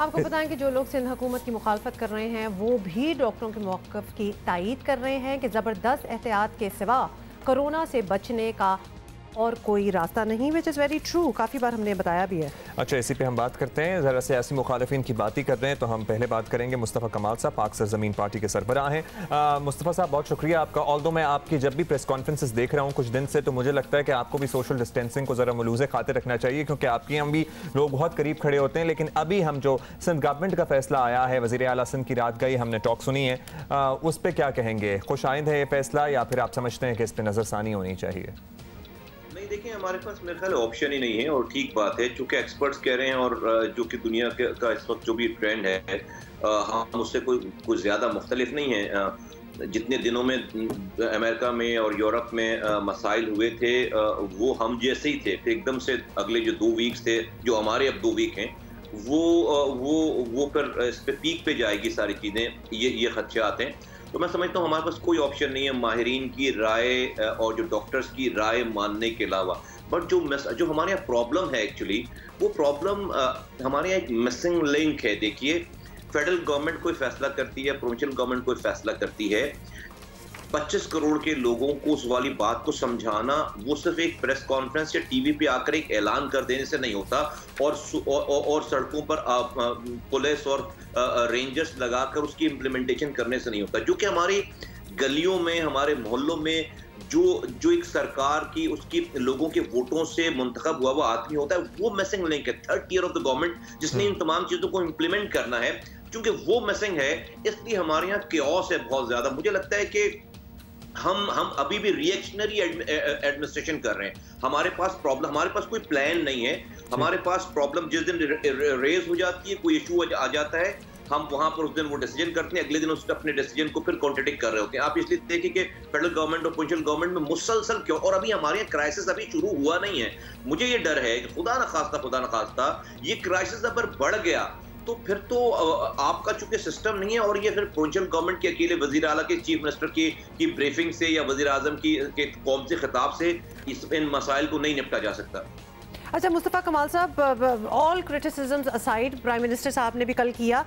आपको बताएं कि जो लोग सिंध हुकूमत की मुखालफत कर रहे हैं वो भी डॉक्टरों के मौक़िफ़ की तायीद कर रहे हैं कि ज़बरदस्त एहतियात के सिवा कोरोना से बचने का और कोई रास्ता नहीं, विच इज़ वेरी ट्रू, काफ़ी बार हमने बताया भी है। अच्छा, इसी पे हम बात करते हैं, ज़रा सियासी मुखालिफिन की बात ही कर रहे हैं तो हम पहले बात करेंगे मुस्तफ़ा कमाल साहब, पाक सरज़मीन पार्टी के सरबराह हैं। मुस्तफ़ा साहब, बहुत शुक्रिया आपका। ऑल्दो मैं आपकी जब भी प्रेस कॉन्फ्रेंसेस देख रहा हूँ कुछ दिन से, तो मुझे लगता है कि आपको भी सोशल डिस्टेंसिंग को ज़रा मलूज़े खाते रखना चाहिए, क्योंकि आपके यहाँ भी लोग बहुत करीब खड़े होते हैं। लेकिन अभी हम जो सिंध गवर्नमेंट का फैसला आया है, वज़ीर आला सिंध की रात गई, हमने टॉक सुनी है, उस पर क्या कहेंगे? खुश आइंद है ये फैसला या फिर आप समझते हैं कि इस पर नज़रसानी होनी चाहिए? नहीं, देखिए, हमारे पास मेरे ख्याल ऑप्शन ही नहीं है, और ठीक बात है, चूंकि एक्सपर्ट्स कह रहे हैं और जो कि दुनिया का इस वक्त जो भी ट्रेंड है, हम उससे कोई ज़्यादा मुख्तलिफ नहीं है। जितने दिनों में अमेरिका में और यूरोप में मसाइल हुए थे, वो हम जैसे ही थे, फिर एकदम से अगले जो 2 वीक्स थे, जो हमारे अब 2 वीक हैं, वो फिर इस पे पीक पे जाएगी सारी चीज़ें, ये खदशात हैं। तो मैं समझता हूँ हमारे पास कोई ऑप्शन नहीं है माहिरीन की राय और जो डॉक्टर्स की राय मानने के अलावा। बट जो हमारे यहाँ प्रॉब्लम है एक्चुअली, वो प्रॉब्लम हमारे यहाँ एक मिसिंग लिंक है। देखिए, फेडरल गवर्नमेंट कोई फैसला करती है, प्रोविंशियल गवर्नमेंट कोई फैसला करती है, 25 करोड़ के लोगों को उस वाली बात को समझाना वो सिर्फ एक प्रेस कॉन्फ्रेंस या टीवी पे आकर एक ऐलान कर देने से नहीं होता, और सड़कों पर पुलिस और रेंजर्स लगाकर उसकी इम्प्लीमेंटेशन करने से नहीं होता। जो कि हमारी गलियों में, हमारे मोहल्लों में जो एक सरकार की उसकी लोगों के वोटों से मुंतखब हुआ हुआ आदमी होता है, वो मिसिंग लिंक है। 3rd year of the government जिसने इन तमाम चीजों को इम्प्लीमेंट करना है, क्योंकि वो मिसिंग है, इसलिए हमारे यहाँ केओस है बहुत ज्यादा। मुझे लगता है कि हम अभी भी रिएक्शनरी एडमिनिस्ट्रेशन कर रहे हैं। हमारे पास कोई प्लान नहीं है। हमारे पास प्रॉब्लम जिस दिन रेज हो जाती है, कोई इशू आ जाता है, हम वहां पर उस दिन वो डिसीजन करते हैं, अगले दिन उसके अपने डिसीजन को फिर कॉन्ट्रडिक्ट कर रहे होते हैं। आप इसलिए देखिए कि फेडरल गवर्नमेंट और प्रोविंशियल गवर्नमेंट में मुसलसल क्यों, और अभी हमारे यहाँ क्राइसिस अभी शुरू हुआ नहीं है। मुझे ये डर है कि खुदा न खास्ता ये क्राइसिस अगर बढ़ गया तो फिर तो आपका चूंकि सिस्टम नहीं है, और ये फिर प्रोविंशियल गवर्नमेंट के अकेले वजीर आला के चीफ मिनिस्टर की ब्रीफिंग से या वजीर आजम के कौम से खिताब से इन मसाइल को नहीं निपटा जा सकता। अच्छा मुस्तफ़ा कमाल साहब, all criticisms aside, prime minister साहब ने भी कल किया,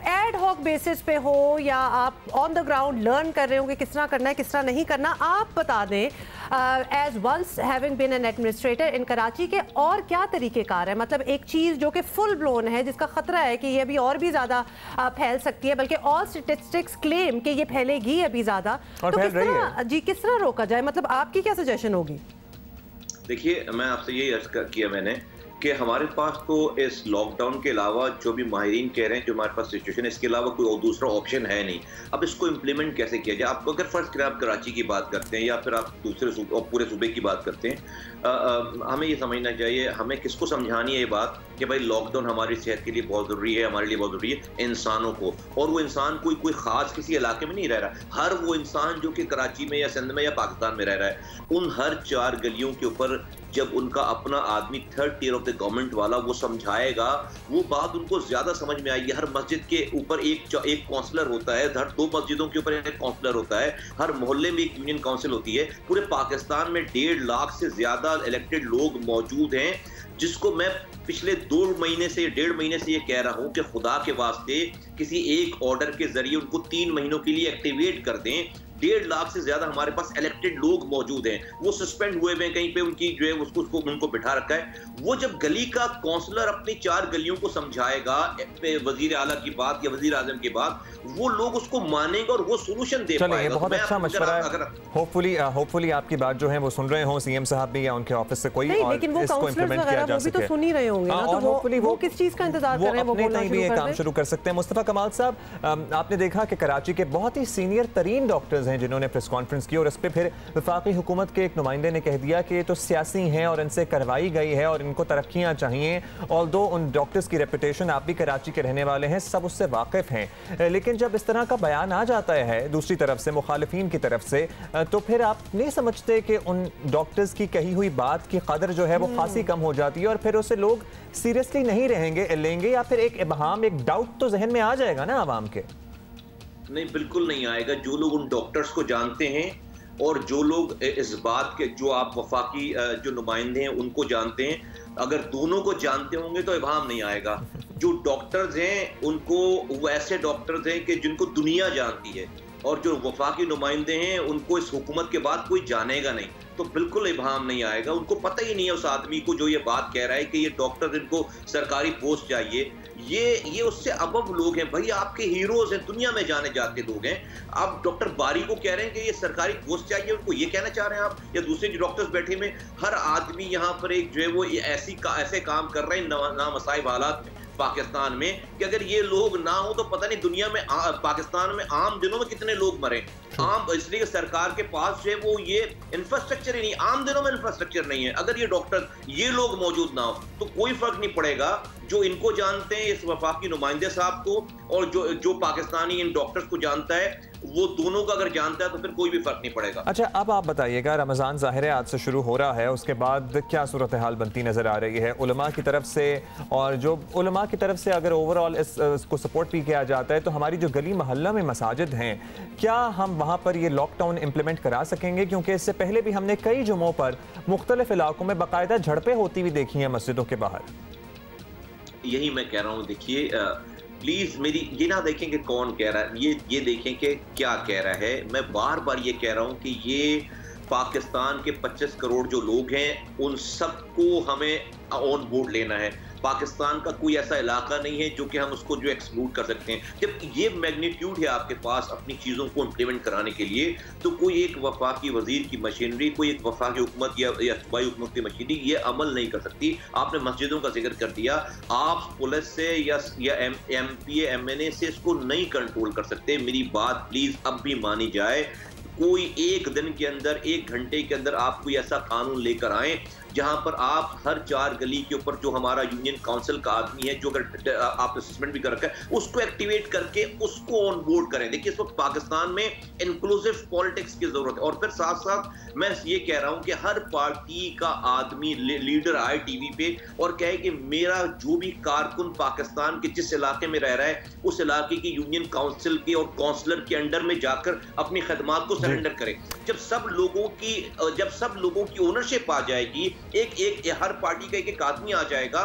एड हॉक बेसिस पे हो या आप ऑन द ग्राउंड लर्न कर रहे हो कि किस तरह करना है, किस तरह नहीं करना, आप बता दें as once having been an administrator in Karachi के और क्या तरीक़ेकार है? मतलब एक चीज़ जो कि फुल ब्लोन है, जिसका ख़तरा है कि ये अभी और भी ज़्यादा फैल सकती है, बल्कि ऑल स्टेटिस्टिक्स क्लेम कि ये फैलेगी अभी ज़्यादा, तो किस तरह रोका जाए? मतलब आपकी क्या सजेशन होगी? देखिए, मैं आपसे यही अर्ज किया मैंने कि हमारे पास तो इस लॉकडाउन के अलावा जो भी माहिरीन कह रहे हैं जो हमारे पास सिचुएशन है, इसके अलावा कोई और दूसरा ऑप्शन है नहीं। अब इसको इम्प्लीमेंट कैसे किया जाए? आपको अगर फर्स्ट करें आप कराची की बात करते हैं या फिर आप दूसरे सूबे और पूरे सूबे की बात करते हैं, हमें ये समझना चाहिए, हमें किसको समझानी है ये बात कि भाई लॉकडाउन हमारी सेहत के लिए बहुत ज़रूरी है, हमारे लिए बहुत ज़रूरी है, इंसानों को। और वो इंसान कोई ख़ास किसी इलाके में नहीं रह रहा, हर वो इंसान जो कि कराची में या सिंध में या पाकिस्तान में रह रहा है, उन हर 4 गलियों के ऊपर जब उनका अपना आदमी 3rd year of the government वाला वो समझाएगा, वो बात उनको ज्यादा समझ में आएगी। हर मस्जिद के ऊपर एक काउंसलर होता है, हर 2 मस्जिदों के ऊपर एक काउंसलर होता है, हर मोहल्ले में एक यूनियन काउंसिल होती है। पूरे पाकिस्तान में 1.5 लाख से ज्यादा इलेक्टेड लोग मौजूद हैं, जिसको मैं पिछले 2 महीने से 1.5 महीने से ये कह रहा हूं कि खुदा के वास्ते किसी एक ऑर्डर के जरिए उनको 3 महीनों के लिए एक्टिवेट कर दें। 1.5 लाख से ज्यादा हमारे पास इलेक्टेड लोग मौजूद हैं, वो सस्पेंड हुए हैं कहीं पे, उनकी जो है उसको उनको बिठा रखा है। वो जब गली का काउंसलर अपनी 4 गलियों को समझाएगा वजीर आला की बात या वजीर आजम की बात, वो लोग उसको मानेंगे और वो सोल्यूशन दे पाएगा। ये बहुत अच्छा मशवरा है। होपफुली आपकी बात जो है वो सुन रहे हो सीएम साहब भी या उनके ऑफिस से कोई, और लेकिन वो इसको इम्प्लीमेंट किया जा सके। तो सुन ही रहे होंगे ना, तो वो किस चीज का इंतजार कर रहे हैं? वो अपने भी ये काम शुरू कर सकते हैं। मुस्तफा कमाल साहब, आपने देखा कि कराची के बहुत ही सीनियर तरीन डॉक्टर्स हैं जिन्होंने प्रेस कॉन्फ्रेंस की, और इस पर फिर वफाकी हुकूमत के एक नुमाइंदे ने कह दिया कि ये तो सियासी हैं और इनसे करवाई गई है और इनको तरक्कियां चाहिए। ऑल्दो उन डॉक्टर्स की रेपुटेशन, आप भी कराची के रहने वाले हैं, सब उससे वाकिफ हैं, लेकिन जब इस तरह का बयान आ जाता है दूसरी तरफ से, मुखालिफिन की तरफ से, तो फिर आप नहीं समझते कि उन डॉक्टर्स की कही हुई बात की कदर जो है वो खासी कम हो जाती है और फिर उसे लोग सीरियसली नहीं लेंगे, या फिर एक इबहाम, एक डाउट तो जहन में आ जाएगा ना आवाम के? नहीं, बिल्कुल नहीं आएगा। जो लोग उन डॉक्टर्स को जानते हैं और जो लोग इस बात के, जो आप वफाकी जो नुमाइंदे हैं उनको जानते हैं, अगर दोनों को जानते होंगे तो इबहाम नहीं आएगा। जो डॉक्टर्स हैं उनको, वो ऐसे डॉक्टर्स हैं कि जिनको दुनिया जानती है, और जो वफाकी नुमाइंदे हैं उनको इस हुकूमत के बाद कोई जानेगा नहीं। तो बिल्कुल इबाम नहीं आएगा। उनको पता ही नहीं है उस आदमी को जो ये बात कह रहा है कि ये डॉक्टर इनको सरकारी पोस्ट चाहिए, ये उससे अबव लोग हैं भाई, आपके हीरोज हैं, दुनिया में जाने जाते लोग हैं। आप डॉक्टर बारी को कह रहे हैं कि ये सरकारी पोस्ट चाहिए, उनको ये कहना चाह रहे हैं आप, या दूसरे जो डॉक्टर्स बैठे में हर आदमी यहाँ पर एक जो है वो ऐसे काम कर रहे हैं नामसाइब हालात में पाकिस्तान में कि अगर ये लोग ना हो तो पता नहीं दुनिया में पाकिस्तान में आम दिनों में कितने लोग मरे। आम इसलिए सरकार के पास जो है वो ये इंफ्रास्ट्रक्चर ही नहीं, आम दिनों में इंफ्रास्ट्रक्चर नहीं है। अगर ये डॉक्टर ये लोग मौजूद ना हो तो कोई फर्क नहीं पड़ेगा। जो इनको जानते हैं इस वफाकी नुमाइंदे साहब को, और जो पाकिस्तानी इन डॉक्टर्स को जानता है, वो दोनों का अगर जानता है तो फिर कोई भी फर्क नहीं पड़ेगा। अच्छा, अब आप बताइएगा, रमज़ान ज़ाहिर है आज से शुरू हो रहा है, उसके बाद क्या सूरत हाल बनती नज़र आ रही है उलमा की तरफ से? और जो उलमा की तरफ से अगर ओवरऑल इसको सपोर्ट भी किया जाता है तो हमारी जो गली मोहल्ला में मसाजिद हैं, क्या हम वहाँ पर ये लॉकडाउन इम्प्लीमेंट करा सकेंगे? क्योंकि इससे पहले भी हमने कई जुम्मों पर मुख्तलिफ इलाकों में बाकायदा झड़पें होती हुई देखी हैं मस्जिदों के बाहर। यही मैं कह रहा हूँ, देखिए प्लीज मेरी ये ना देखें कि कौन कह रहा है, ये देखें कि क्या कह रहा है। मैं बार बार ये कह रहा हूँ कि ये पाकिस्तान के 25 करोड़ जो लोग हैं उन सबको हमें ऑन बोर्ड लेना है। पाकिस्तान का कोई ऐसा इलाका नहीं है जो कि हम उसको जो एक्सक्लूड कर सकते हैं। जब ये मैग्नीट्यूड है आपके पास अपनी चीज़ों को इम्प्लीमेंट कराने के लिए, तो कोई एक वफाकी वजीर की मशीनरी, कोई एक वफाकी हुकूमत या सूबाई हुकूमत की मशीनरी ये अमल नहीं कर सकती। आपने मस्जिदों का जिक्र कर दिया, आप पुलिस से या MPA MNA से इसको नहीं कंट्रोल कर सकते। मेरी बात प्लीज अब भी मानी जाए। कोई एक दिन के अंदर, एक घंटे के अंदर आप कोई ऐसा कानून लेकर आए जहां पर आप हर 4 गली के ऊपर जो हमारा यूनियन काउंसिल का आदमी है, जो अगर आपने सस्पेंड भी कर रखा है, उसको एक्टिवेट करके उसको ऑन बोर्ड करें। देखिए इस वक्त पाकिस्तान में इंक्लूसिव पॉलिटिक्स की जरूरत है। और फिर साथ साथ मैं ये कह रहा हूं कि हर पार्टी का आदमी लीडर आए टीवी पे और कहे कि मेरा जो भी कारकुन पाकिस्तान के जिस इलाके में रह रहा है, उस इलाके की यूनियन काउंसिल के और काउंसलर के अंडर में जाकर अपनी खदमात को सरेंडर करें। जब सब लोगों की ओनरशिप आ जाएगी, एक हर पार्टी का एक आदमी आ जाएगा,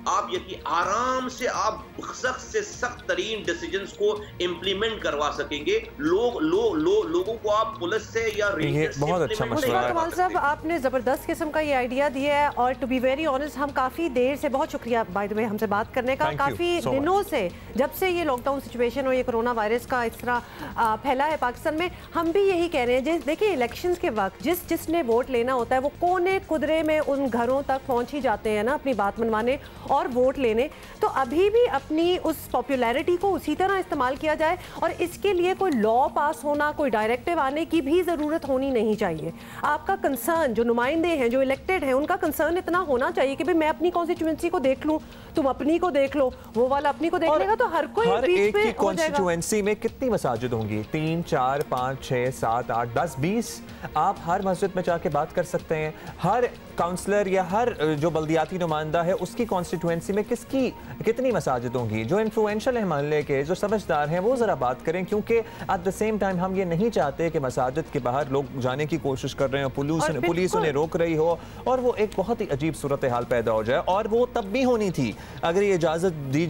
आप यकीन आराम से आप सख्त से सख्त तरीन डिसीजंस को इम्प्लीमेंट करवा सकेंगे। लोगों को आप पुलिस से या ये बहुत अच्छा मशवरा है। कमाल साहब, आपने जबरदस्त किस्म का ये आइडिया दिया है और टू बी वेरी ऑनेस्ट हम काफी देर से, बहुत शुक्रिया बाय द वे हमसे बात करने का, काफी दिनों से जब से ये लॉकडाउन सिचुएशन और ये कोरोना वायरस का इस तरह फैला है पाकिस्तान में, हम भी यही कह रहे हैं। देखिए इलेक्शंस के वक्त जिसने वोट लेना होता है वो कोने कुदरे में उन घरों तक पहुंच ही जाते हैं ना अपनी बात मनवाने और वोट लेने। तो अभी भी अपनी उस पॉपुलैरिटी को उसी तरह इस्तेमाल किया जाए और इसके लिए कोई लॉ पास होना, कोई डायरेक्टिव आने की भी ज़रूरत होनी नहीं चाहिए। आपका कंसर्न, जो नुमाइंदे हैं, जो इलेक्टेड हैं, उनका कंसर्न इतना होना चाहिए कि भाई मैं अपनी कॉन्स्टिट्यूएंसी को देख लूँ, तुम अपनी को देख लो, वो वाला अपनी को देख लेगा, तो हर कोई एक ही कॉन्स्टिट्यूएंसी में कितनी मसाजिद होंगी? 3, 4, 5, 6, 7, 8, 10, 20। आप हर मस्जिद में जाके बात कर सकते हैं। हर काउंसलर या हर जो बल्दियाती नुमाइंदा है उसकी कॉन्स्टिट्यूएंसी में कितनी मसाजिद होंगी? जो इन्फ्लुएंशियल हैं मोहल्ले के, जो समझदार हैं, वो ज़रा बात करें। क्योंकि एट द सेम टाइम हम ये नहीं चाहते कि मसाजिद के बाहर लोग जाने की कोशिश कर रहे हो, पुलिस उन्हें रोक रही हो और वो एक बहुत ही अजीब सूरत हाल पैदा हो जाए। और वो तब भी होनी थी अगर ये इजाज़त दी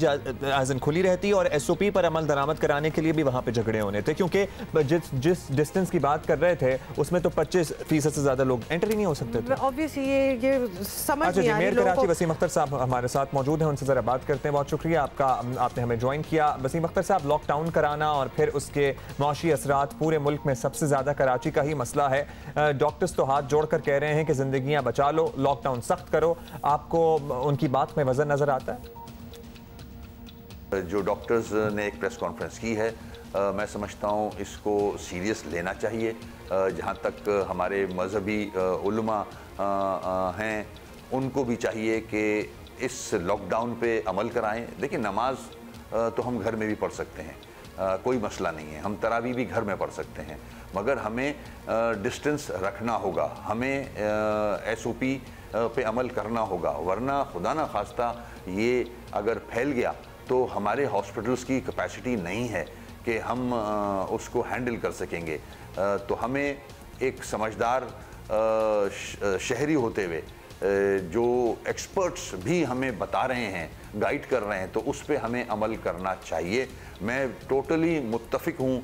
आज़न खुली रहती और SOP पर अमल दरामद कराने के लिए भी वहाँ पे झगड़े होने थे। क्योंकि जिस डिस्टेंस की बात कर रहे थे उसमें तो 25% से ज़्यादा लोग एंटर ही नहीं हो सकते थे। ऑब्वियसली ये समझ नहीं आ रही। मेयर कराची वसीम अख्तर साहब हमारे साथ मौजूद हैं, उनसे ज़रा बात करते हैं। बहुत शुक्रिया आपका, आपने हमें ज्वाइन किया। वसीम अख्तर साहब, लॉकडाउन कराना और फिर उसके मौशी असरात पूरे मुल्क में सबसे ज़्यादा कराची का ही मसला है। डॉक्टर्स तो हाथ जोड़ कर कह रहे हैं कि ज़िंदगियाँ बचा लो, लॉकडाउन सख्त करो। आपको उनकी बात में वजन नज़र आता है? जो डॉक्टर्स ने एक प्रेस कॉन्फ्रेंस की है, मैं समझता हूँ इसको सीरियस लेना चाहिए। जहाँ तक हमारे मजहबी उलमा हैं, उनको भी चाहिए कि इस लॉकडाउन पे अमल कराएं। देखिए नमाज तो हम घर में भी पढ़ सकते हैं, कोई मसला नहीं है, हम तरावी भी घर में पढ़ सकते हैं, मगर हमें डिस्टेंस रखना होगा, हमें SOP पे अमल करना होगा, वरना खुदा ना खास्ता ये अगर फैल गया तो हमारे हॉस्पिटल्स की कैपेसिटी नहीं है कि हम उसको हैंडल कर सकेंगे। तो हमें एक समझदार शहरी होते हुए जो एक्सपर्ट्स भी हमें बता रहे हैं, गाइड कर रहे हैं, तो उस पर हमें अमल करना चाहिए। मैं टोटली मुत्तफिक हूँ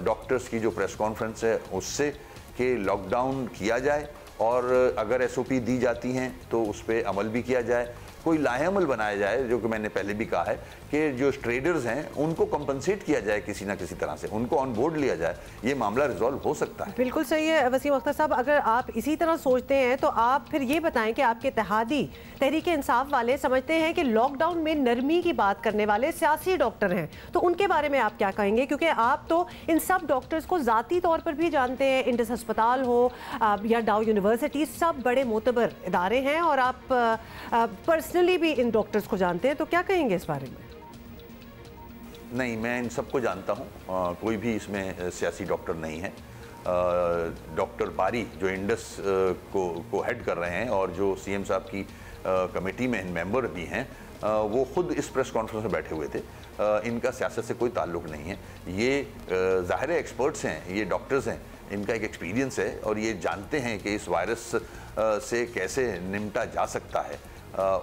डॉक्टर्स की जो प्रेस कॉन्फ्रेंस है उससे कि लॉकडाउन किया जाए और अगर SOP दी जाती हैं तो उस पर अमल भी किया जाए, कोई लाहेअमल बनाया जाए, जो कि मैंने पहले भी कहा है कि जो ट्रेडर्स हैं उनको कंपनसेट किया जाए किसी ना किसी तरह से, उनको ऑन बोर्ड लिया जाए, ये मामला रिजॉल्व हो सकता है। बिल्कुल सही है वसीम अख्तर साहब, अगर आप इसी तरह सोचते हैं तो आप फिर ये बताएं कि आपके इत्तेहादी तहरीके इंसाफ वाले समझते हैं कि लॉकडाउन में नरमी की बात करने वाले सियासी डॉक्टर हैं, तो उनके बारे में आप क्या कहेंगे? क्योंकि आप तो इन सब डॉक्टर्स को ज़ाती तौर पर भी जानते हैं, इंडस अस्पताल हो या डाउ यूनिवर्सिटी, सब बड़े मोतबर इदारे हैं और आप पर्सनली भी इन डॉक्टर्स को जानते हैं, तो क्या कहेंगे इस बारे में? नहीं, मैं इन सबको जानता हूँ, कोई भी इसमें सियासी डॉक्टर नहीं है। डॉक्टर बारी जो इंडस को हेड कर रहे हैं और जो CM साहब की कमेटी में मेंबर भी हैं, वो खुद इस प्रेस कॉन्फ्रेंस में बैठे हुए थे। इनका सियासत से कोई ताल्लुक नहीं है। ये ज़ाहिर एक्सपर्ट्स हैं, ये डॉक्टर्स हैं, इनका एक एक्सपीरियंस है और ये जानते हैं कि इस वायरस से कैसे निपटा जा सकता है।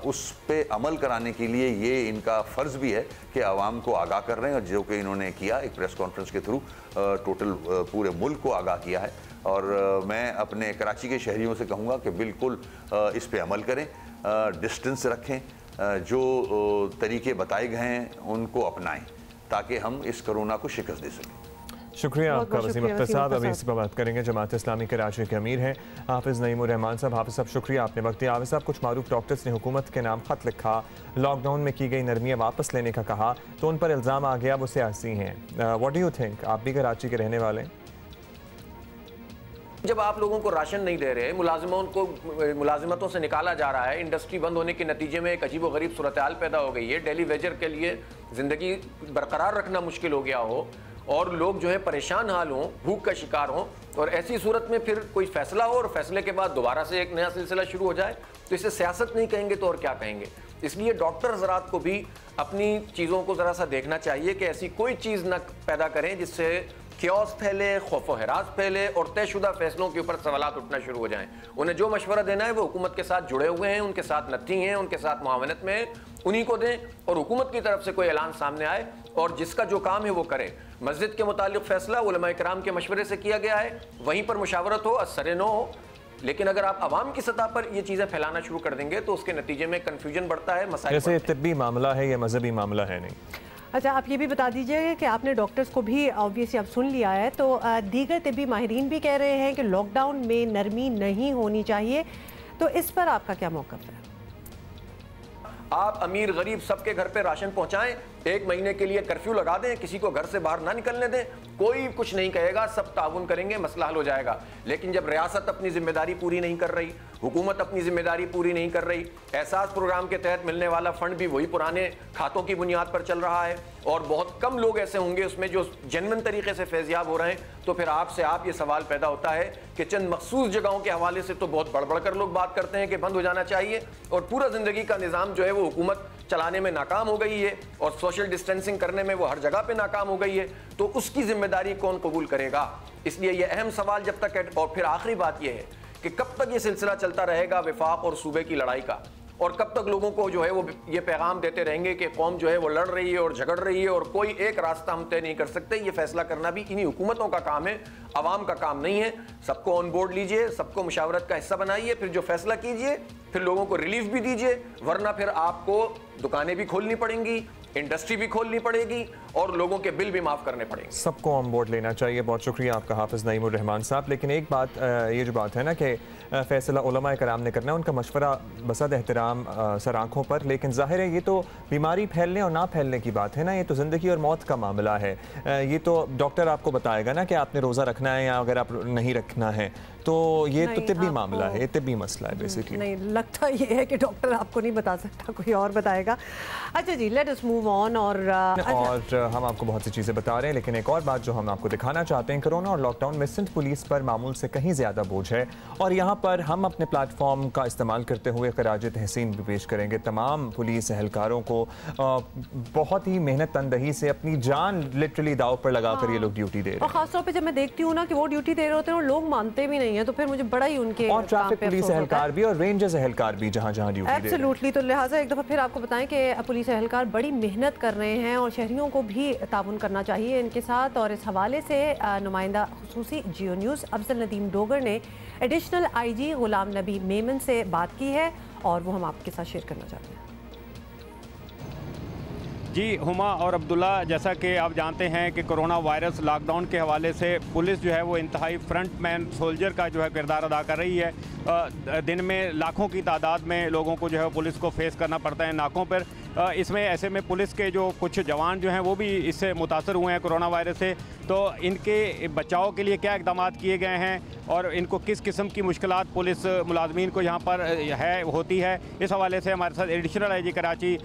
उस पे अमल कराने के लिए ये इनका फ़र्ज़ भी है कि आवाम को आगाह कर रहे हैं, और जो कि इन्होंने किया एक प्रेस कॉन्फ्रेंस के थ्रू टोटल पूरे मुल्क को आगाह किया है। और मैं अपने कराची के शहरियों से कहूँगा कि बिल्कुल इस पे अमल करें, डिस्टेंस रखें, जो तरीके बताए गए हैं उनको अपनाएं ताकि हम इस कोरोना को शिकस्त दे सकें। शुक्रिया आपका वसीम अख्तर साहब। अभी इसी पर बात करेंगे, जमात इस्लामी कराची के अमीर हैं हाफिज़ नईमुर रहमान साहब। हाफिज़ साहब शुक्रिया, आपने वक्त दिया। हाफिज़ साहब, कुछ मारूफ डॉक्टर्स ने हुकूमत के नाम ख़त लिखा, लॉकडाउन में की गई नरमियाँ वापस लेने का कहा, तो उन पर इल्ज़ाम आ गया वो सियासी हैं। What do you think? आप भी कराची के रहने वाले हैं। जब आप लोगों को राशन नहीं दे रहे, मुलाजिमतों से निकाला जा रहा है, इंडस्ट्री बंद होने के नतीजे में एक अजीब व गरीब सूरत हाल पैदा हो गई है, डेली वेजर के लिए ज़िंदगी बरकरार रखना मुश्किल हो गया हो और लोग जो है परेशान हाल हों, भूख का शिकार हों, और ऐसी सूरत में फिर कोई फैसला हो और फैसले के बाद दोबारा से एक नया सिलसिला शुरू हो जाए, तो इसे सियासत नहीं कहेंगे तो और क्या कहेंगे। इसलिए डॉक्टर हज़रात को भी अपनी चीज़ों को ज़रा सा देखना चाहिए कि ऐसी कोई चीज़ न पैदा करें जिससे क्योस फैले, खौफ व हरास फैले और तयशुदा फैसलों के ऊपर सवालात उठना शुरू हो जाएं। उन्हें जो मशवरा देना है वो हुकूमत के साथ जुड़े हुए हैं, उनके साथ नत्थी हैं, उनके साथ मुआवनत में हैं, उन्हीं को दें, और हुकूमत की तरफ से कोई ऐलान सामने आए और जिसका जो काम है वो करे। मस्जिद के मुतालिक फैसला उलमा इकराम के मशवरे से किया गया है, वहीं पर मुशावरत हो, असर न हो। लेकिन अगर आप आवाम की सतह पर ये चीज़ें फैलाना शुरू कर देंगे तो उसके नतीजे में कन्फ्यूजन बढ़ता है, मसाइल। जैसे तिब्बी मामला है, यह मजहबी मामला है नहीं। अच्छा, आप ये भी बता दीजिए कि आपने डॉक्टर्स को भी ऑब्वियसली अब सुन लिया है, तो दीगर तिब्बी माहिरीन भी कह रहे हैं कि लॉकडाउन में नरमी नहीं होनी चाहिए, तो इस पर आपका क्या मौक़िफ़ है? आप अमीर गरीब सबके घर पे राशन पहुंचाएं, 1 महीने के लिए कर्फ्यू लगा दें, किसी को घर से बाहर ना निकलने दें, कोई कुछ नहीं कहेगा, सब ताउन करेंगे, मसला हल हो जाएगा। लेकिन जब रियासत अपनी जिम्मेदारी पूरी नहीं कर रही, हुकूमत अपनी जिम्मेदारी पूरी नहीं कर रही, एहसास प्रोग्राम के तहत मिलने वाला फंड भी वही पुराने खातों की बुनियाद पर चल रहा है और बहुत कम लोग ऐसे होंगे उसमें जो जेन्युइन तरीके से फैज़याब हो रहे हैं, तो फिर आपसे ये सवाल पैदा होता है कि चंद मखसूस जगहों के हवाले से तो बहुत बढ़ बढ़ कर लोग बात करते हैं कि बंद हो जाना चाहिए, और पूरा ज़िंदगी का निज़ाम जो है वो हुकूमत चलाने में नाकाम हो गई है और सोशल डिस्टेंसिंग करने में वो हर जगह पे नाकाम हो गई है, तो उसकी जिम्मेदारी कौन कबूल करेगा? इसलिए ये अहम सवाल जब तक है। और फिर आखिरी बात यह है कि कब तक ये सिलसिला चलता रहेगा विफाक और सूबे की लड़ाई का, और कब तक लोगों को जो है वो ये पैगाम देते रहेंगे कि कौम जो है वो लड़ रही है और झगड़ रही है और कोई एक रास्ता हम तय नहीं कर सकते। ये फैसला करना भी इन्हीं हुकूमतों का काम है, आवाम का काम नहीं है। सबको ऑन बोर्ड लीजिए, सबको मुशावरत का हिस्सा बनाइए, फिर जो फैसला कीजिए, फिर लोगों को रिलीफ भी दीजिए, वरना फिर आपको दुकानें भी खोलनी पड़ेंगी, इंडस्ट्री भी खोलनी पड़ेगी और लोगों के बिल भी माफ करने पड़ेंगे। सबको ऑन बोर्ड लेना चाहिए। बहुत शुक्रिया आपका हाफिज़ नईमुर रहमान साहब। लेकिन एक बात, ये जो बात है ना कि फैसला उलमा कराम ने करना है, उनका मशवरा बसद एहतराम सर आँखों पर, लेकिन जाहिर है ये तो बीमारी फैलने और ना फैलने की बात है ना, ये तो ज़िंदगी और मौत का मामला है। ये तो डॉक्टर आपको बताएगा ना कि आपने रोज़ा रखना है या अगर आप नहीं रखना है, तो ये तो तिब्बी मामला है, ये तिब्बी मसला है बेसिकली। नहीं, लगता ये है कि डॉक्टर आपको नहीं बता सकता, कोई और बताएगा। अच्छा जी, लेट अस मूव ऑन। और हम आपको बहुत सी चीज़ें बता रहे हैं, लेकिन एक और बात जो हम आपको दिखाना चाहते हैं, कोरोना और लॉकडाउन में सिंध पुलिस पर मामूल से कहीं ज़्यादा बोझ है, और यहाँ पर हम अपने प्लेटफॉर्म का इस्तेमाल करते हुए खराज तहसीन भी पेश करेंगे तमाम पुलिस एहलकारों को। बहुत ही मेहनत तनदही से अपनी जान लिटरली दाव पर लगाकर ये लोग ड्यूटी दे रहे हैं। और ख़ासतौर पर जब मैं देखती हूँ ना कि वो ड्यूटी दे रहे होते हैं और लोग मानते भी नहीं हैं, तो फिर मुझे बड़ा ही उनके और ट्रैफिक पुलिस एहलकार भी और रेंजर्स एहलकार भी जहाँ जहाँ ड्यूटी दे रहे हैं। एब्सोल्युटली। तो लिहाजा एक दफ़ा फिर आपको बताएं कि पुलिस एहलकार बड़ी मेहनत कर रहे हैं और शहरियों को भी ताउन करना चाहिए इनके साथ। और इस हवाले से नुमाइंदा खुसूसी जियो न्यूज़ अफजल नदीम डोगर ने एडिशनल IG गुलाम नबी मेमन से बात की है और वो हम आपके साथ शेयर करना चाहते हैं। जी हुमा और अब्दुल्ला, जैसा कि आप जानते हैं कि कोरोना वायरस लॉकडाउन के हवाले से पुलिस जो है वो इंतहाई फ्रंटमैन सोल्जर का जो है किरदार अदा कर रही है। दिन में लाखों की तादाद में लोगों को जो है पुलिस को फेस करना पड़ता है नाकों पर। इसमें ऐसे में पुलिस के जो कुछ जवान जो हैं वो भी इससे मुतासर हुए हैं कोरोना वायरस से, तो इनके बचाव के लिए क्या इक़दाम किए गए हैं और इनको किस किस्म की मुश्किलात पुलिस मुलाजमीन को यहाँ पर होती है, इस हवाले से हमारे साथ एडिशनल IG कराची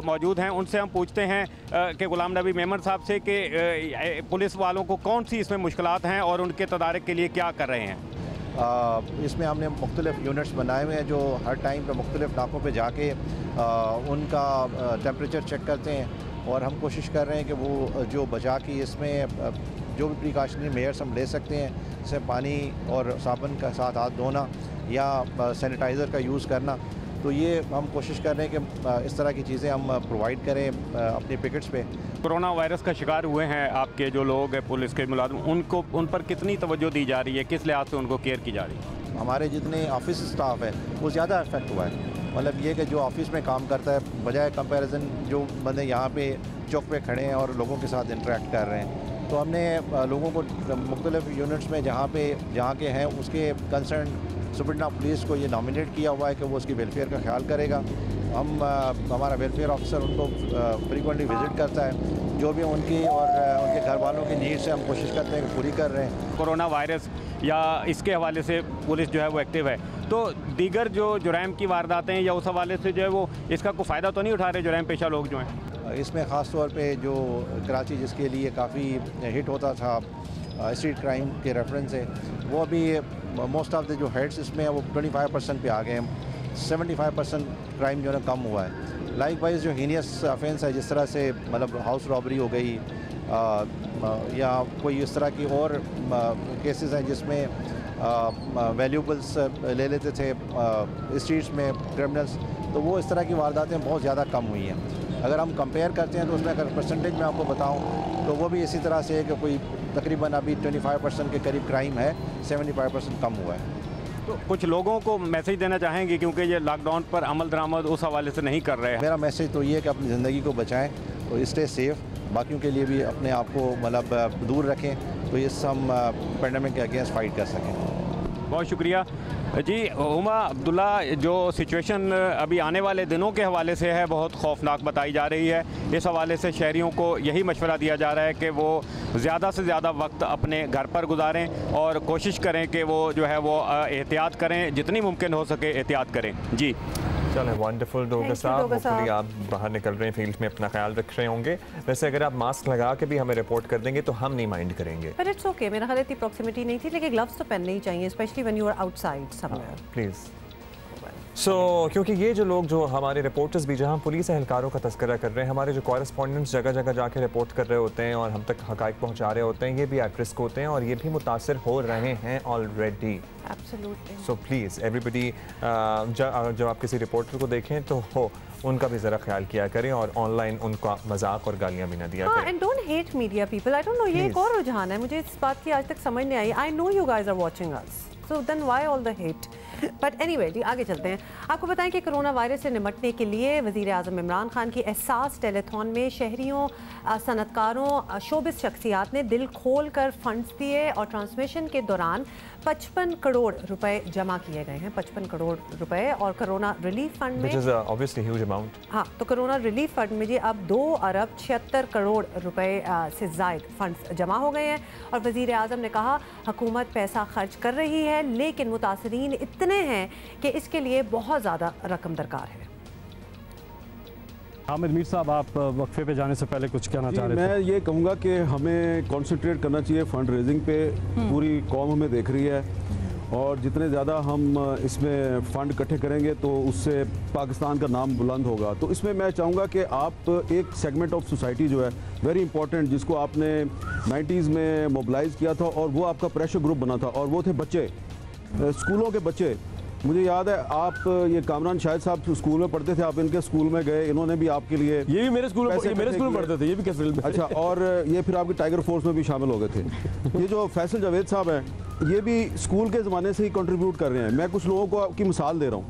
मौजूद हैं। उनसे हम पूछते हैं कि गुलाम नबी मेमन साहब से कि पुलिस वालों को कौन सी इसमें मुश्किलात हैं और उनके तदारक के लिए क्या कर रहे हैं। इसमें हमने मुख्तलिफ यूनिट्स बनाए हुए हैं जो हर टाइम पे मुख्तलिफ नाकों पे जाके उनका टेम्परेचर चेक करते हैं और हम कोशिश कर रहे हैं कि वो जो बचा की इसमें जो भी प्रिकॉशनरी मेयर्स हम ले सकते हैं, जैसे पानी और साबुन का साथ हाथ धोना या सैनिटाइज़र का यूज़ करना, तो ये हम कोशिश कर रहे हैं कि इस तरह की चीज़ें हम प्रोवाइड करें अपनी पिकेट्स पे। कोरोना वायरस का शिकार हुए हैं आपके जो लोग हैं पुलिस के मुलाजिम, उनको उन पर कितनी तवज्जो दी जा रही है, किस लिहाज से उनको केयर की जा रही है? हमारे जितने ऑफिस स्टाफ है वो ज़्यादा इफेक्ट हुआ है। मतलब ये कि जो ऑफिस में काम करता है बजाय कंपैरिजन जो बंदे यहाँ पे चौक पे खड़े हैं और लोगों के साथ इंटरेक्ट कर रहे हैं, तो हमने लोगों को मुख्तलिफ यूनिट्स में जहाँ के हैं उसके कंसर्न सुपरिटेंडेंट पुलिस को ये नॉमिनेट किया हुआ है कि वो उसकी वेलफेयर का ख्याल करेगा। हमारा वेलफेयर ऑफिसर उनको फ्रीक्वेंटली विज़िट करता है, जो भी उनकी और उनके घर वालों की नीड्स है हम कोशिश करते हैं कि पूरी कर रहे हैं। कोरोना वायरस या इसके हवाले से पुलिस जो है वो एक्टिव है, तो दीगर जो जुराइम की वारदातें या उस हवाले से जो है वो इसका कोई फ़ायदा तो नहीं उठा रहे जुराइम पेशा लोग जो हैं? इसमें ख़ास तौर पे जो कराची जिसके लिए काफ़ी हिट होता था स्ट्रीट क्राइम के रेफरेंस से, वो अभी मोस्ट ऑफ द जो हेड्स इसमें वो 25% पे आ गए हैं। 75% क्राइम जो है कम हुआ है। लाइक वाइज जो हीनियस ऑफेंस है, जिस तरह से मतलब हाउस रॉबरी हो गई या कोई इस तरह की और केसेस हैं जिसमें वैल्यूबल्स ले लेते थे स्ट्रीट्स में क्रिमिनल्स, तो वो इस तरह की वारदातें बहुत ज़्यादा कम हुई हैं। अगर हम कंपेयर करते हैं तो उसमें अगर परसेंटेज में आपको बताऊं तो वो भी इसी तरह से है कि कोई तकरीबन अभी 25% के करीब क्राइम है, 75% कम हुआ है। तो कुछ लोगों को मैसेज देना चाहेंगे क्योंकि ये लॉकडाउन पर अमल दरामद उस हवाले से नहीं कर रहे हैं? मेरा मैसेज तो ये है कि अपनी ज़िंदगी को बचाएं और स्टे सेफ, बाकियों के लिए भी अपने आप को मतलब दूर रखें, तो इस हम पेंडेमिक के अगेंस्ट फाइट कर सकें। बहुत शुक्रिया जी। हुमा अब्दुल्ला, जो सिचुएशन अभी आने वाले दिनों के हवाले से है बहुत खौफनाक बताई जा रही है। इस हवाले से शहरियों को यही मशवरा दिया जा रहा है कि वो ज़्यादा से ज़्यादा वक्त अपने घर पर गुजारें और कोशिश करें कि वो जो है वो एहतियात करें, जितनी मुमकिन हो सके एहतियात करें। जी चलें, वंडरफुल डोगर साहब, होपफुली आप बाहर निकल रहे हैं फील्ड में, अपना ख्याल रख रहे होंगे। वैसे अगर आप मास्क लगा के भी हमें रिपोर्ट कर देंगे तो हम नहीं माइंड करेंगे। पर इट्स ओके, मेरा ख्याल इतनी प्रॉक्सिमिटी नहीं थी, लेकिन ग्लव्स तो पहनने ही चाहिए, specially when you are outside somewhere. Please. क्योंकि ये जो लोग जो हमारे रिपोर्टर्स भी जहाँ पुलिस एहलकारों का तस्करा कर रहे हैं, हमारे जो कॉरेस्पॉन्डेंट्स जगह जगह जाके रिपोर्ट कर रहे होते हैं और हम तक हकाइक पहुँचा रहे होते हैं, ये भी एट रिस्क होते हैं और ये भी मुतासर हो रहे हैं ऑलरेडी। सो प्लीज़ एवरीबडी, जब आप किसी रिपोर्टर को देखें तो उनका भी ज़रा ख्याल किया करें और ऑनलाइन उनका मजाक और गालियाँ भी ना दिया करें। And don't hate media people. I don't know, ये एक और रुझान है, मुझे इस बात की आज तक समझ नहीं आई। I know you guys are watching us, so then why all the hate? But anyway जी, आगे चलते हैं। आपको बताएं कि कोरोना वायरस से निपटने के लिए वज़ीर आज़म इमरान खान की एहसास टेलीथॉन में शहरियों, सनतकारों, शोबिस शख्सियात ने दिल खोल कर फंड्स दिए और ट्रांसमिशन के दौरान 55 करोड़ रुपए जमा किए गए हैं। 55 करोड़ रुपए। और कोरोना रिलीफ फंड में obviously huge amount। हाँ, तो कोरोना रिलीफ फंड में जी अब 2 अरब 76 करोड़ रुपए से ज़ायद फंड्स जमा हो गए हैं। और वज़ीर आज़म ने कहा हुकूमत पैसा खर्च कर रही है, लेकिन मुतासरीन इतने हैं कि इसके लिए बहुत ज़्यादा रकम दरकार है। आमिर मीर साहब, आप वक्फे पे जाने से पहले कुछ कहना चाह रहे थे? मैं ये कहूँगा कि हमें कंसंट्रेट करना चाहिए फंड रेजिंग पे। पूरी कौम हमें देख रही है और जितने ज़्यादा हम इसमें फ़ंड इकट्ठे करेंगे तो उससे पाकिस्तान का नाम बुलंद होगा। तो इसमें मैं चाहूँगा कि आप एक सेगमेंट ऑफ सोसाइटी जो है वेरी इंपॉर्टेंट, जिसको आपने 90s में मोबिलाइज़ किया था और वो आपका प्रेशर ग्रुप बना था और वो थे बच्चे। स्कूलों के बच्चे, मुझे याद है आप ये कामरान शाहिद साहब स्कूल में पढ़ते थे, आप इनके स्कूल में गए, इन्होंने भी आपके लिए, ये भी मेरे स्कूल में पढ़ते थे, ये भी कैसे। अच्छा, और ये फिर आपकी टाइगर फोर्स में भी शामिल हो गए थे। ये जो फैसल जावेद साहब हैं, ये भी स्कूल के ज़माने से ही कंट्रीब्यूट कर रहे हैं। मैं कुछ लोगों को आपकी मिसाल दे रहा हूँ।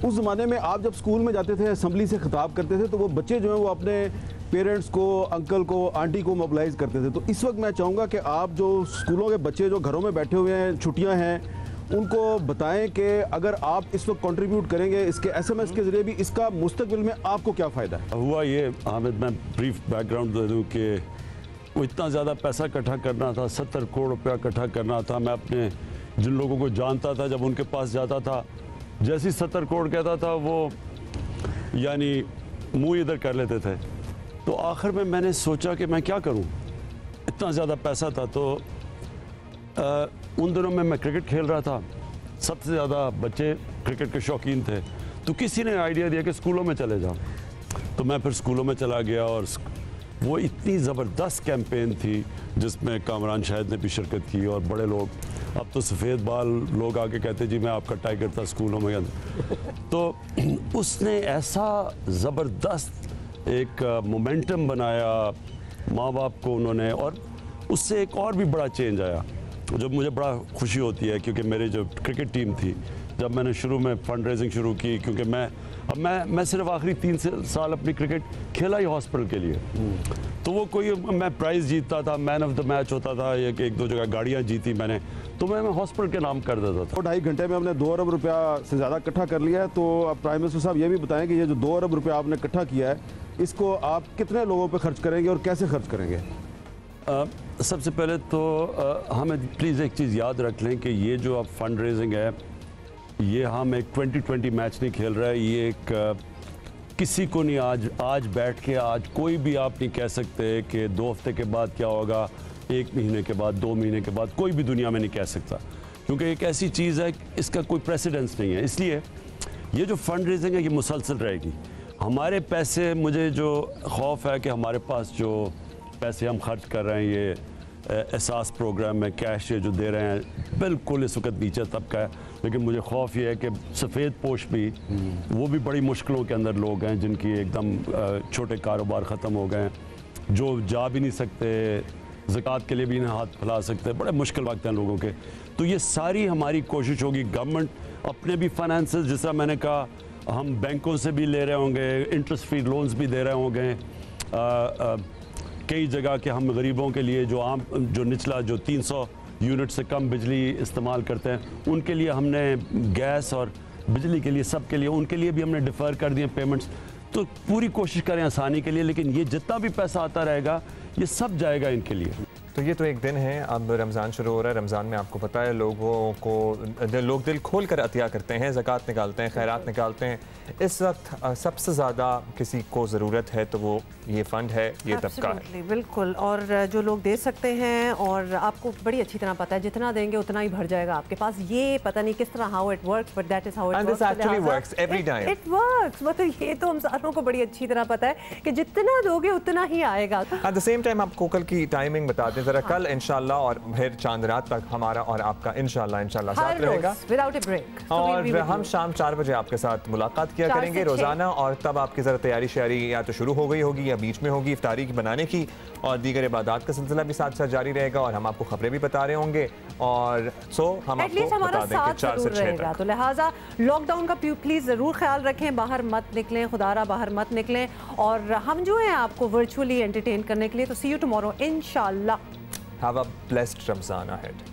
उस ज़माने में आप जब स्कूल में जाते थे, असम्बली से खिताब करते थे, तो वो बच्चे जो हैं वो अपने पेरेंट्स को, अंकल को, आंटी को मोबिलाइज करते थे। तो इस वक्त मैं चाहूँगा कि आप जो स्कूलों के बच्चे जो घरों में बैठे हुए हैं, छुट्टियाँ हैं, उनको बताएं कि अगर आप इस वक्त कंट्रीब्यूट करेंगे इसके SMS के ज़रिए भी, इसका मुस्तकबिल में आपको क्या फ़ायदा है। हुआ ये हामिद, मैं ब्रीफ बैकग्राउंड दे दूँ कि वो इतना ज़्यादा पैसा इकट्ठा करना था, 70 करोड़ रुपया इकट्ठा करना था। मैं अपने जिन लोगों को जानता था, जब उनके पास जाता था, जैसे ही 70 करोड़ कहता था वो यानी मुँह इधर कर लेते थे। तो आखिर में मैंने सोचा कि मैं क्या करूं, इतना ज़्यादा पैसा था। तो उन दिनों में मैं क्रिकेट खेल रहा था, सबसे ज़्यादा बच्चे क्रिकेट के शौकीन थे। तो किसी ने आइडिया दिया कि स्कूलों में चले जाओ। तो मैं फिर स्कूलों में चला गया और वो इतनी ज़बरदस्त कैंपेन थी जिसमें कामरान शाहिद ने भी शिरकत की और बड़े लोग, अब तो सफ़ेद बाल लोग आके कहते जी मैं आपका टाइगर था स्कूलों में। तो उसने ऐसा ज़बरदस्त एक मोमेंटम बनाया माँ बाप को उन्होंने, और उससे एक और भी बड़ा चेंज आया जो मुझे बड़ा खुशी होती है। क्योंकि मेरी जो क्रिकेट टीम थी, जब मैंने शुरू में फंड रेजिंग शुरू की, क्योंकि मैं सिर्फ आखिरी 3 साल अपनी क्रिकेट खेला ही हॉस्पिटल के लिए। तो वो कोई मैं प्राइज़ जीतता था, मैन ऑफ द मैच होता था, एक दो जगह गाड़ियाँ जीती मैंने, तो मैं हॉस्पिटल के नाम कर देता था। 2.5 घंटे में हमने 2 अरब रुपया से ज़्यादा इकट्ठा कर लिया है। तो अब प्राइम मिनिस्टर साहब ये भी बताएं कि ये जो 2 अरब रुपया आपने इकट्ठा किया है, इसको आप कितने लोगों पे खर्च करेंगे और कैसे खर्च करेंगे। सबसे पहले तो हमें प्लीज़ एक चीज़ याद रख लें कि ये जो अब फंड रेजिंग है, ये हम एक 2020 मैच नहीं खेल रहा है। ये एक किसी को नहीं आज बैठ के आज कोई भी आप नहीं कह सकते कि 2 हफ्ते के बाद क्या होगा, 1 महीने के बाद, 2 महीने के बाद, कोई भी दुनिया में नहीं कह सकता, क्योंकि एक ऐसी चीज़ है इसका कोई प्रेसिडेंस नहीं है। इसलिए ये जो फंड रेजिंग है ये मुसलसल रहेगी। हमारे पैसे, मुझे जो खौफ है कि हमारे पास जो पैसे हम खर्च कर रहे हैं, ये एहसास प्रोग्राम में कैश ये जो दे रहे हैं, बिल्कुल इस वक्त नीचे तबका है। लेकिन मुझे खौफ ये है कि सफ़ेद पोश भी, वो भी बड़ी मुश्किलों के अंदर लोग हैं जिनकी एकदम छोटे कारोबार ख़त्म हो गए हैं, जो जा भी नहीं सकते, ज़कात के लिए भी नहीं हाथ फैला सकते, बड़े मुश्किल वक्त हैं लोगों के। तो ये सारी हमारी कोशिश होगी, गवर्नमेंट अपने भी फाइनेंसेस, जिस तरह मैंने कहा, हम बैंकों से भी ले रहे होंगे, इंटरेस्ट फ्री लोन्स भी दे रहे होंगे। कई जगह के हम गरीबों के लिए जो निचला जो 300 यूनिट से कम बिजली इस्तेमाल करते हैं, उनके लिए हमने गैस और बिजली के लिए, सब के लिए, उनके लिए भी हमने डिफ़र कर दिए पेमेंट्स। तो पूरी कोशिश करें आसानी के लिए, लेकिन ये जितना भी पैसा आता रहेगा ये सब जाएगा इनके लिए। तो ये तो एक दिन है, अब रमज़ान शुरू हो रहा है। रमज़ान में आपको पता है लोग दिल खोल कर अतिया करते हैं, ज़कात निकालते हैं, खैरात निकालते हैं। इस वक्त सबसे ज़्यादा किसी को ज़रूरत है तो वो ये फ़ंड है, ये तबका है। बिल्कुल, और जो लोग दे सकते हैं, और आपको बड़ी अच्छी तरह पता है जितना देंगे उतना ही भर जाएगा आपके पास। ये पता नहीं किस तरह how it works, but that is how it works every time. It works, मतलब ये तो हम सारों को बड़ी अच्छी तरह पता है कि जितना दोगे उतना ही आएगा। एट द सेम टाइम आपको कल की टाइमिंग बताते हैं जरा। कल इंशाल्लाह और फिर चांद रात तक हमारा और आपका इंशाल्लाह साथ रहेगा विदाउट ए ब्रेक, और हम शाम 4 बजे आपके साथ मुलाकात किया करेंगे रोजाना। और तब आपकी जरा तैयारी श्यारी या तो शुरू हो गई होगी या बीच में होगी इफ्तारी की बनाने की, और दीगर इबादत का सिलसिला भी साथ साथ जारी रहेगा, और हम आपको खबरें भी बता रहे होंगे। और हम आपको बता दें कि 4 से 6 तक। तो लिहाजा लॉकडाउन का प्लीज जरूर ख्याल रखें, बाहर मत निकलें, खुदारा बाहर मत निकलें, और हम जो है आपको वर्चुअली एंटरटेन करने के लिए। तो सी यू टुमारो इंशाल्लाह। Have a blessed Ramzan ahead.